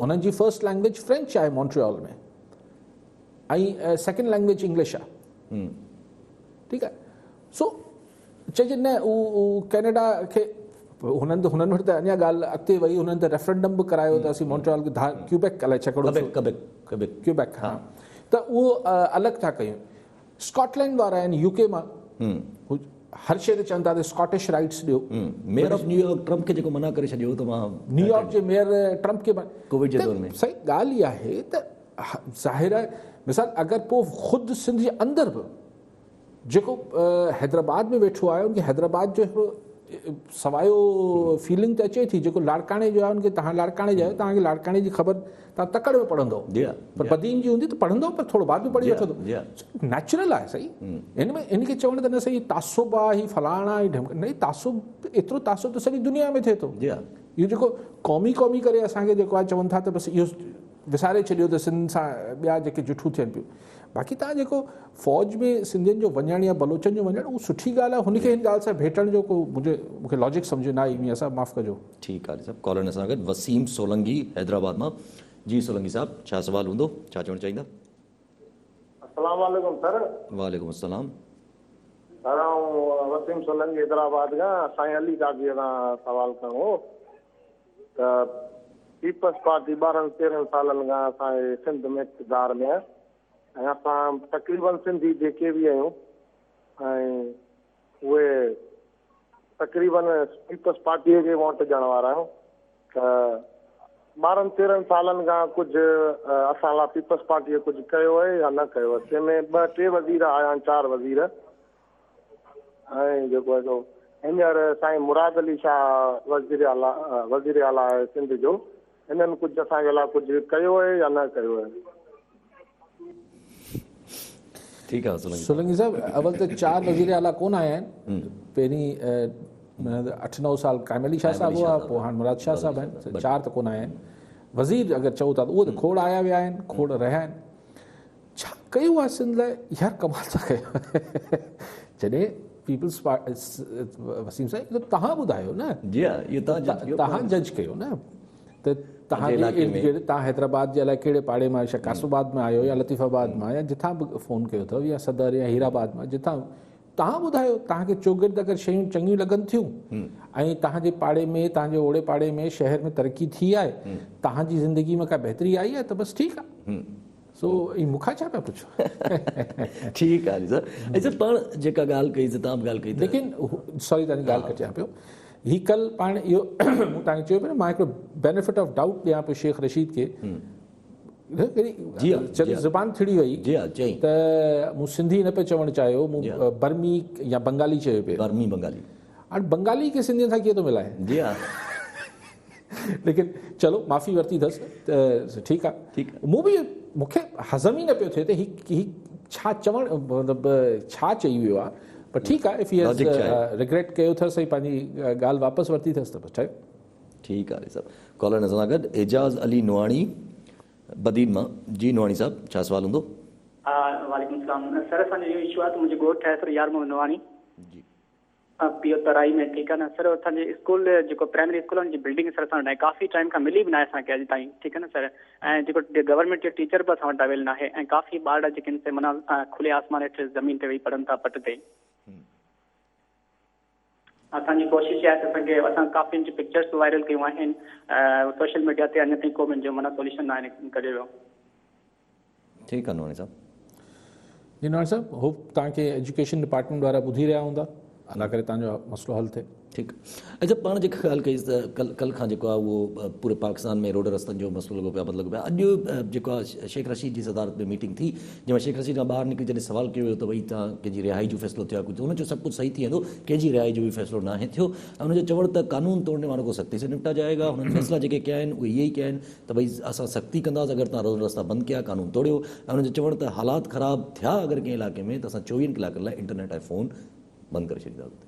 हुननि जी फर्स्ट लैंग्वेज फ्रेंच आहे मॉन्ट्रियल में, ऐं सेकेंड लैंग्वेज इंग्लिश आहे, ठीकु आहे। सो चइजे न उहो कैनेडा खे हुननि वटि त अञा ॻाल्हि अॻिते वई, हुननि त रेफरेंडम बि करायो त असीं मॉन्ट्रियल खे क्यूबेक अलाए छकड़ो क्यूबेक, हा, त उहो अलॻि था कयूं। स्कॉटलैंड वारा आहिनि UK मां, हर शइ ते चवनि था त स्कॉटिश राइट्स ॾियो। मेयर ऑफ न्यूयॉर्क ट्रम्प खे जेको मना करे छॾियो, त मां न्यूयॉर्क जे मेयर ट्रम्प खे कोविड जे दौर में, सही ॻाल्हि इहा आहे त ज़ाहिर आहे मिसाल अगरि पोइ ख़ुदि सिंध जे अंदरि बि जेको हैदराबाद में वेठो आहे, उनखे हैदराबाद जो हिकिड़ो सवायो फीलिंग त अचे थी, जेको लाड़काणे जो आहे उनखे तव्हां लाड़काणे जा आहियो, तव्हांखे लाड़काणे जी ख़बर तव्हां तकड़ में पढ़ंदो, पर बदीन जी हूंदी त पढ़ंदो, पर थोरो बाद बि पढ़ी वठंदो, नेचुरल आहे। सही, हिन में इनखे चवण त न सही तासुब आहे, हीअ फलाणा आहे, न तासुब, एतिरो तासुब त सॼी दुनिया में थिए थो। इहो जेको क़ौमी करे असांखे जेको आहे चवनि था त बसि इहो विसारे छॾियो त सिंध सां ॿिया जेके जुठूं थियनि पियूं। बाक़ी तव्हां जेको फ़ौज में सिंधियुनि जो वञणु या बलोचनि जो वञणु, उहो सुठी ॻाल्हि आहे, हुनखे हिन ॻाल्हि सां भेटण जो को मूंखे लॉजिक सम्झ न आई, असां माफ़ु कजो। ठीकु आहे सभु। कॉलर सां गॾु वसीम सोलंकी हैदराबाद मां। जी सोलंकी साहब, छा सवाल हूंदो, छा चवणु चाहींदा? अस्सलाम वालेकुम सर। वालेकुम अस्सलाम सर, वसीम सोलंकी हैदराबाद खां। साईं अली काकीअ खां सवाल करिणो हो त पीपल्स पार्टी 12-13 सालनि खां असांजे सिंध में इक़्तिदार में आहे, ऐं असां तक़रीबन सिंधी जेके बि आहियूं ऐं उहे तक़रीबन पीपल्स पार्टीअ खे वोट ॾियण वारा आहियूं। त 12-13 सालनि खां कुझु असां लाइ पीपल्स पार्टीअ कुझु कयो आहे या न कयो आहे? जंहिंमें 2-3 वज़ीर आया आहिनि, 4 वज़ीर, ऐं जेको आहे हींअर साईं मुराद अली शाह वज़ीर आला आहे सिंध जो, हिननि कुझु असांजे लाइ कुझु कयो आहे या न कयो आहे? ठीकु आहे सोलंकी साहब, अवल त 4 वज़ीर आला कोन आया आहिनि। पहिरीं 8-9 साल काइम अली शाह साहब हुआ, पोइ हाणे मुराद शाह साहब आहिनि, 4 त कोन आया आहिनि। वज़ीर अगरि चओ था त उहो त खोड़ आया विया आहिनि, खोड़ रहिया आहिनि। छा कयो आहे सिंध लाइ? यार कमाल था कयो। जॾहिं पीपल्स पार्टी, वसीम साईं तव्हां ॿुधायो न, तव्हां जज कयो न, त तव्हां हैदराबाद जे अलाए कहिड़े पाड़े मां, शकासबाद में आयो या लतीफ़ाबाद मां, या जिथां बि फ़ोन कयो अथव, या सदर या हीराबाद मां, जिथां तव्हां ॿुधायो तव्हांखे चोगिर्द अगरि शयूं चङियूं लॻनि थियूं ऐं तव्हांजे पाड़े में, तव्हांजे ओड़े पाड़े में शहर में तरक़ी थी आहे, तव्हांजी ज़िंदगी में का बहितरी आई आहे, त बसि ठीकु आहे। सो मूंखां छा पिया पुछो? ठीकु आहे सर। ऐं पाण जेका ॻाल्हि कई, तव्हां बि ॻाल्हि कई, लेकिन सॉरी तव्हांजी ॻाल्हि कटियां पियो। ही कल्ह पाण इहो मूं तव्हांखे चयो पियो न, मां हिकिड़ो बेनिफिट ऑफ डाउट ॾियां पियो शेख रशीद खे। ज़ुबान थिड़ी वई त मूं सिंधी न पियो चवणु चाहियो, मूं बर्मी या बंगाली चयो पियो। बंगाली। हाणे बंगाली खे सिंधियुनि सां कीअं थो मिलाए? जी हा। लेकिन चलो माफ़ी वरिती अथसि त ठीकु आहे। मूं बि मूंखे हज़म ई न पियो थिए त ही छा चवणु, मतिलबु छा चई वियो आहे, पर ठीकु आहे। इफ ही हैज़ रिग्रेट कयो अथसि ऐं पंहिंजी ॻाल्हि वापसि वरिती अथसि त बसि ठहियो। ठीकु आहे सर। कॉलर सां गॾु एजाज़ अली नवाणी बदीन मां। जी नवाणी साहब, छा सवाल हूंदो? वालेकुम सलाम सर। असांजो इहो इशू आहे त मुंहिंजो घोटु आहे सर यार मोहम्मद नवाणी, पियो तराई में, ठीकु आहे न सर। असांजे स्कूल जेको प्राइमरी स्कूलनि जी बिल्डिंग सर असां वटि काफ़ी टाइम खां मिली बि न आहे असांखे अॼु ताईं, ठीकु आहे न सर। ऐं जेको गवर्नमेंट जो टीचर बि असां वटि अवेल न आहे, ऐं काफ़ी ॿार जेके आहिनि से माना खुले आसमान हेठि ज़मीन ते वेही पढ़नि था पट ते। असांजी कोशिशि आहे त असांखे असां काफ़ी जी पिक्चर्स वायरल कयूं आहिनि सोशल मीडिया ते, अञा ताईं को मुंहिंजो माना सोल्यूशन न आहे कढियो वियो। ठीकु आहे नवानी साहब। जी नवानी साहब, होप तव्हांखे एजुकेशन डिपार्टमेंट वारा ॿुधी रहिया हूंदा, अला करे तव्हांजो मसइलो हल थिए। ठीकु। अच्छा, पाण जेका ॻाल्हि कई त कल खां जेको आहे उहो पूरे पाकिस्तान में रोड रस्तनि जो मसइलो लॻो पिया मतिलबु पिया। अॼु जेको आहे शेख रशीद जी सदारत में मीटिंग थी, जंहिंमें शेख रशीद खां ॿाहिरि निकिरी जॾहिं सवाल कयो वियो त भई तव्हां कंहिंजी रिहाई जो फ़ैसिलो थियो आहे कुझु, हुनजो सभु कुझु सही थी वेंदो, कंहिंजी रिहाई जो बि फ़ैसिलो न आहे थियो। ऐं हुनजो चवण त कानून तोड़ने वालों को सख़्ती से निपटा जाएगा। हुननि फ़ैसिला जेके कया आहिनि उहे इहे ई कया आहिनि त भई असां सख़्ती कंदासीं अगरि तव्हां रोड रस्ता बंदि कया, कानून तोड़ियो। ऐं हुनजो चवण त हालात ख़राबु थिया अगरि कंहिं इलाइक़े में त असां 24 कलाकनि लाइ इंटरनेट ऐं फ़ोन बंदि करे छॾींदासीं।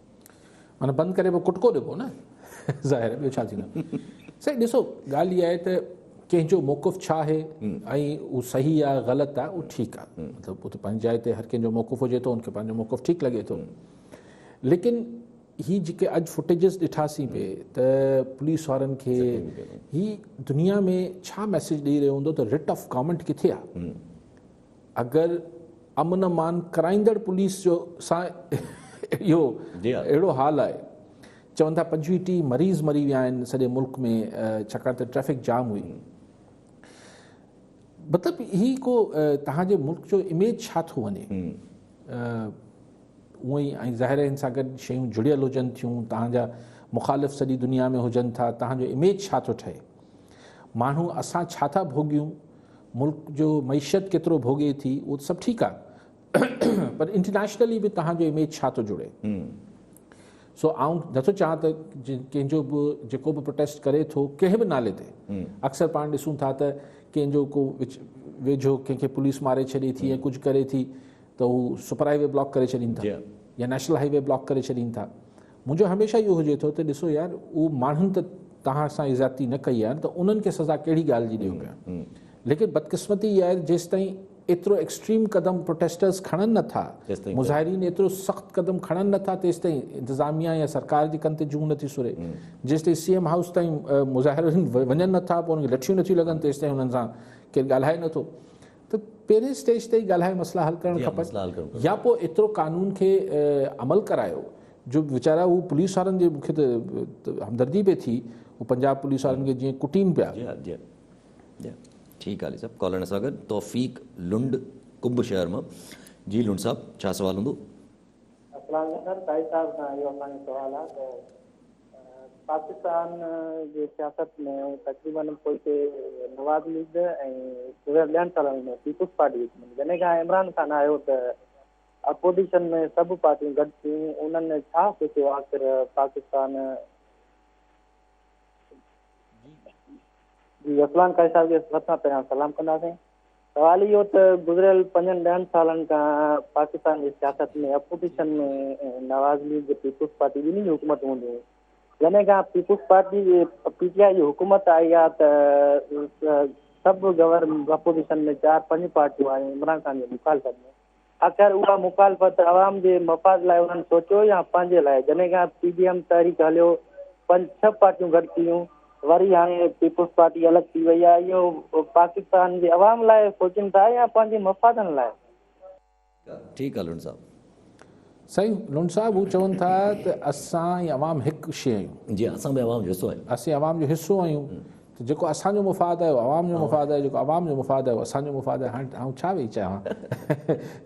माना बंदि करे पोइ कुटको ॾिबो न, ज़ाहिर आहे, ॿियो छा थींदो। सही ॾिसो, ॻाल्हि इहा आहे त कंहिंजो मौक़िफ़ छा आहे ऐं उहो सही आहे ग़लति आहे, उहो ठीकु आहे। मतिलबु उहो त पंहिंजी जाइ ते हर कंहिंजो मौक़िफ़ हुजे थो, उनखे पंहिंजो मौक़िफ़ ठीकु लॻे थो। लेकिन ही जेके अॼु फुटेजिस ॾिठासीं पिए त पुलिस वारनि खे ही दुनिया में छा मैसेज ॾेई रहियो हूंदो त रिट ऑफ गवर्नमेंट किथे आहे। अगरि अमन मान कराईंदड़ पुलिस जो सां इहो अहिड़ो हाल आहे, चवनि था 25-30 मरीज़ मरी विया आहिनि सॼे मुल्क में छाकाणि त ट्रैफिक जाम हुई। मतिलबु ही को तव्हांजे मुल्क जो इमेज छा थो वञे उअं ई, ऐं ज़ाहिर हिन सां गॾु शयूं जुड़ियल हुजनि थियूं, तव्हांजा मुखालिफ़ सॼी दुनिया में हुजनि था, तव्हांजो इमेज छा थो ठहे, माण्हू असां छा था भोॻियूं, मुल्क जो मईशत केतिरो भोॻे थी, उहो सभु ठीकु आहे पर इंटरनेशनली बि तव्हांजो इमेज छा थो जुड़े। सो आउं नथो चाहियां त कंहिंजो बि जेको बि प्रोटेस्ट करे थो कंहिं बि नाले ते, अक्सर पाण ॾिसूं था त कंहिंजो को वेझो कंहिंखे पुलिस मारे छॾे थी या कुझु करे थी त हू सुपर हाईवे ब्लॉक करे छॾीनि था या नेशनल हाईवे ब्लॉक करे छॾीनि था। मुंहिंजो हमेशह इहो हुजे थो त ॾिसो यार, उहो माण्हुनि त तव्हां सां इज़ाती न कई आहे त उन्हनि खे सज़ा कहिड़ी ॻाल्हि जी ॾियो पिया। लेकिन बदकिस्मती इहा आहे जेसिताईं एतिरो एक्सट्रीम कदम प्रोटेस्टर्स खणनि नथा, मुज़ाहिरीन एतिरो सख़्तु कदम खणनि नथा, तेसिताईं इंतिज़ामिया या सरकार जे कन ते जूं नथी सुरे। जेसिताईं CM हाउस ताईं मुज़ाहिरीन वञनि नथा, पोइ उनखे लठियूं नथियूं लॻनि, तेसिताईं हुननि सां केरु ॻाल्हाए नथो। त पहिरें स्टेज ते ई ॻाल्हाए मसला हल करणु खपनि, या पोइ एतिरो कानून खे अमल करायो जो वीचारा हू पुलिस वारनि जे, मूंखे त हमदर्दी पई थी, हू पंजाब पुलिस वारनि खे जीअं कुटीनि पिया। ठीकु आहे साहब। कॉलर सां गॾु तौफ़ीक लुंड कुंभ शहर मां। जी लुंड साहब, छा सवाल हूंदो? अस्सलाम वालेकुम काई साहब खां इहो असांजो सुवाल आहे त पाकिस्तान जे सियासत में तक़रीबन कोई नवाज़ लीग ऐं ॿियनि सालनि में पीपुल्स पार्टी जॾहिं खां इमरान खान आयो त अपोजिशन में सभु पार्टियूं गॾु थियूं, उन्हनि छा सोचियो आख़िर पाकिस्तान जी। असलान काई साहब जे सभु खां पहिरियां सलाम कंदासीं। सवाल इहो त गुज़िरियल 5-10 सालनि खां पाकिस्तान जी सियासत में अपोजिशन में नवाज़ लीग पीपुल्स पार्टी ॿिन्ही जी हुकूमत हूंदियूं। जॾहिं खां पीपुल्स पार्टी PTI जी हुकूमत आई आहे त सभु अपोजिशन में 4-5 पार्टियूं आहियूं इमरान खान जी मुखालफ़त में। आख़िर उहा मुखालफ़त अवाम जे मफ़ाद लाइ उन्हनि सोचियो या पंहिंजे लाइ? जॾहिं खां PDM तहरीक हलियो, 5-6 पार्टियूं गॾु थियूं, वरी हाणे पीपुल्स पार्टी अलॻि थी वई आहे, इहो पाकिस्तान जे अवाम लाइ सोचनि था या पंहिंजे मफ़ादनि लाइ? ठीकु आहे लुंड साहब। सही लुंड साहब, हू चवनि था त असां ऐं अवाम हिकु शइ आहियूं। जी, असां बि अवाम जो हिसो आहियूं। असीं अवाम जो हिसो आहियूं, त जेको असांजो मुफ़ाद आहे उहो अवाम जो मुफ़ाद आहे, जेको अवाम जो मुफ़ाद आहे उहो असांजो मुफ़ाद आहे। हाणे आउं छा वेही चवां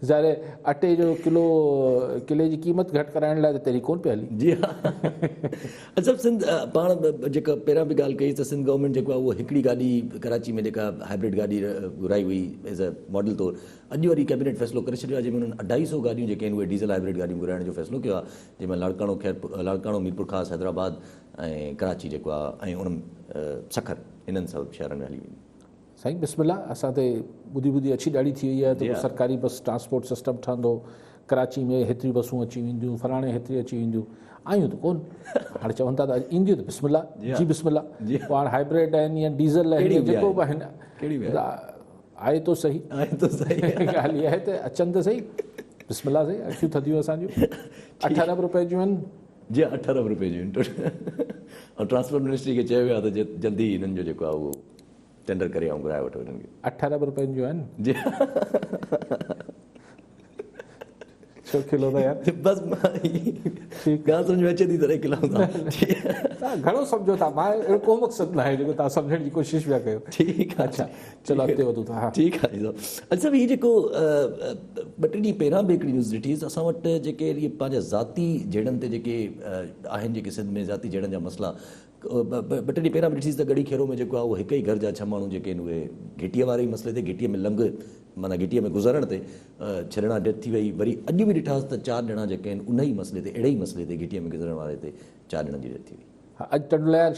ज़ाहिर अटे जो किले जी क़ीमत घटि कराइण लाइ त तहिड़ी कोन पई हली। जी हा। अच्छा, सिंध पाण जेका पहिरियां बि ॻाल्हि कई त सिंध गवर्नमेंट जेको आहे उहो हिकिड़ी गाॾी कराची में जेका हाइब्रिड गाॾी घुराई हुई एज़ अ मॉडल तौरु, अॼु वरी कैबिनेट फ़ैसिलो करे छॾियो आहे जंहिंमें उन्हनि 250 गाॾियूं जेके आहिनि उहे डीज़ल हाइब्रिड गाॾियूं घुराइण जो फ़ैसिलो कयो आहे, जंहिंमें लाड़काणो मीरपुर ख़ासि हैदराबाद ऐं कराची जेको आहे ऐं उन सखर, इन्हनि सभु शहरनि में हली वेंदी। साईं बिस्मिल्लाह, असां ते ॿुधी अछी ॾाढी थी वई आहे त सरकारी बस ट्रांसपोर्ट सिस्टम ठहंदो, कराची में हेतिरियूं बसूं अची वेंदियूं, फलाणे हेतिरी अची वेंदियूं, आयूं त कोन। हाणे चवनि था त ईंदियूं त बिस्मिल्लाह जी बिस्मिल्लाह। पोइ हाणे हाइब्रिड आहिनि या डीज़ल आहिनि, जेको बि आहिनि आहे तो सही, ॻाल्हि इहा आहे त अचनि त सही, बिस्मिल्लाह सही। अखियूं थधियूं असांजूं 18 रुपए जूं आहिनि, जी 8 अरब रुपए जूं ऐं ट्रांसपोर्ट मिनिस्ट्री खे चयो वियो आहे त जल्दी हिननि जो जेको आहे उहो टेंडर करे ऐं घुराए वठो हिननि खे। 8 अरब रुपयनि जो आहिनि जी छो किलो त यार बसि मां ॻाल्हि सम्झ में अचे थी त किलो तव्हां घणो सम्झो था, मां अहिड़ो को मक़सदु न आहे जेको तव्हां सम्झण जी कोशिशि पिया कयो। ठीकु आहे, अच्छा चलो अॻिते वधूं था। हा ठीकु आहे। अच्छा हीअ जेको 2-3 ॾींहं पहिरां बि हिकिड़ी न्यूज़ ॾिठी असां वटि जेके इहे पंहिंजा ज़ाती जहिड़नि ते जेके आहिनि जेके सिंध में ज़ाती जहिड़नि जा मसइला 2-3 ॾींहं पहिरां बि ॾिठी त गड़ी खेरो में जेको आहे उहो हिकु ई घर जा 6 माण्हू जेके आहिनि उहे घिटीअ वारे मसइले ते घिटीअ में लंघ माना घिटीअ में गुज़रण ते 6 ॼणा डेथ थी वई। वरी अॼु बि ॾिठासीं त 4 ॼणा जेके आहिनि उन ई मसइले ते अहिड़े ई मसइले ते घिटीअ में गुज़रण वारे ते 4 ॼणनि जी डेथ थी वई। हा अॼु टंडलायर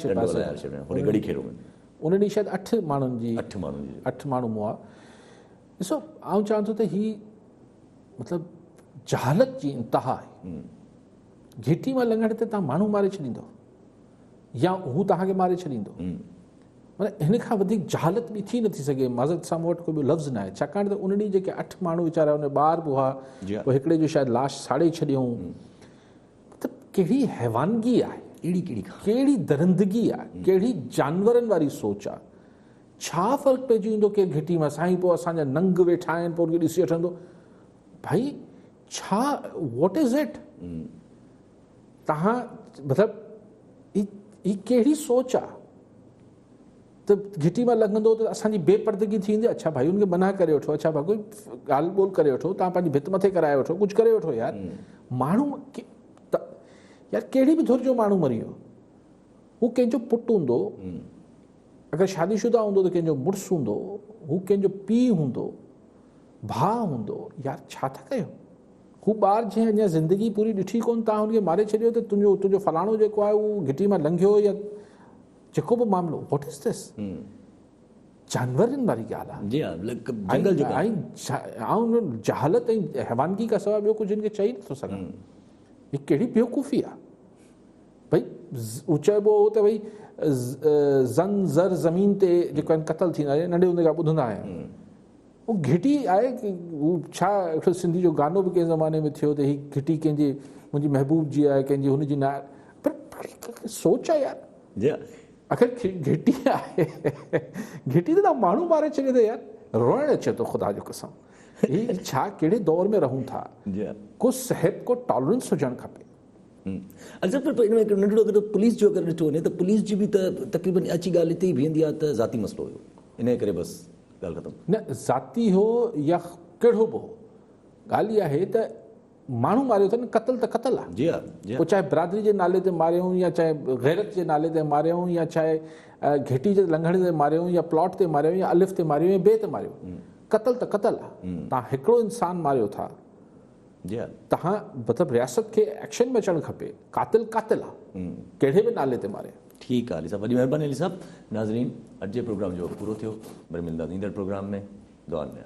होॾे गड़ी खेरो में उन ॾींहुं शायदि 8 माण्हुनि जी 8 माण्हू मुआ। ॾिसो आउं चवां थो त ही मतिलबु जहालत जी इंतिहा आहे। घिटी मां लंघण ते तव्हां माण्हू मारे छॾींदो या हू तव्हांखे मारे छॾींदो, माना हिन खां वधीक जहालत बि थी नथी सघे। माज़रत सां मूं वटि कोई ॿियो लफ़्ज़ न आहे, छाकाणि त उन ॾींहुं जेके 8 माण्हू वीचारा हुन ॿार बि हुआ, पोइ हिकिड़े जो शायदि लाश साड़े छॾियऊं। त कहिड़ी हैवानगी आहे, कहिड़ी दरिंदगी आहे, कहिड़ी जानवरनि वारी सोच आहे। छा फ़र्क़ु पइजी वेंदो केरु घिटी मां साईं पोइ असांजा नंग वेठा आहिनि पोइ उनखे ॾिसी वठंदो, भाई छा वॉट इज़ इट? तव्हां मतिलबु ही कहिड़ी सोच आहे त घिटी मां लंघंदो त असांजी बेपर्दगी थींदी। अच्छा भाई उनखे मना करे वठो, अच्छा भाई कोई ॻाल्हि ॿोल करे वठो, तव्हां पंहिंजी भित मथे कराए वठो, कुझु करे वठो यार। माण्हू यार कहिड़ी बि धुर जो माण्हू मरी वियो, हू कंहिंजो पुटु हूंदो, अगरि शादीशुदा हूंदो त कंहिंजो मुड़ुसु हूंदो, हू कंहिंजो पीउ हूंदो, भाउ हूंदो। यार छा था कयो? हू ॿार जंहिं अञा ज़िंदगी पूरी ॾिठी कोन, तव्हां हुनखे मारे छॾियो त तुंहिंजो फलाणो जेको आहे उहो घिटी मां लंघियो या जेको बि मामिलो। What is this? जानवरनि वारी ॻाल्हि आहे। ऐं जहालत ऐं हैवानगी खां सवाइ ॿियो कुझु हिनखे चई नथो सघां। हीअ कहिड़ी बेवकूफ़ी आहे भई। हू चइबो हो त भई ज़न ज़र ज़मीन ते जेको आहिनि क़तल थींदा आहिनि, नंढे हूंदे खां ॿुधंदा आहियूं। हू घिटी आहे की हू छा हिकिड़ो सिंधी जो गानो बि कंहिं ज़माने में थियो त हीअ घिटी कंहिंजी मुंहिंजी महबूब जी आहे, कंहिंजी हुनजी न आहे। पर सोच आहे यार, आख़िर घिटी आहे घिटी त तव्हां माण्हू मारे छॾे त यार रोअणु अचे थो ख़ुदा जो कसम। हीअ छा कहिड़े दौर में रहूं था? को सहब को टॉलरेंस हुजणु खपे। अच्छा पर हिन में हिकिड़ो नंढिड़ो अगरि पुलिस जो अगरि ॾिठो वञे त पुलिस जी बि त तक़रीबन अची ॻाल्हि हिते ई बीहंदी आहे त ज़ाती मसइलो हुयो, इन करे बसि ॻाल्हि ख़तमु। न ज़ाती हो या कहिड़ो बि हो, ॻाल्हि इहा आहे त माण्हू मारियो अथनि, क़तल त क़तल आहे। जी हा, पोइ चाहे बिरादरी जे नाले ते मारियऊं या चाहे गैरत जे नाले ते मारियऊं या चाहे घिटी जे लंघण ते मारियऊं या प्लॉट ते मारियऊं या अलिफ ते मारियऊं या ॿिए ते मारियऊं, क़तल त क़तल आहे। तव्हां हिकिड़ो इंसानु मारियो था, जी हा, तव्हां मतिलबु रियासत खे एक्शन में अचणु खपे। कातिल कातिल आहे, कहिड़े बि नाले ते मारे। ठीकु आहे अली साहब, वॾी महिरबानी अली साहब। नाज़रीन, अॼु जे प्रोग्राम जो पूरो थियो, वरी मिलंदासीं ईंदड़ प्रोग्राम में। दुआनि में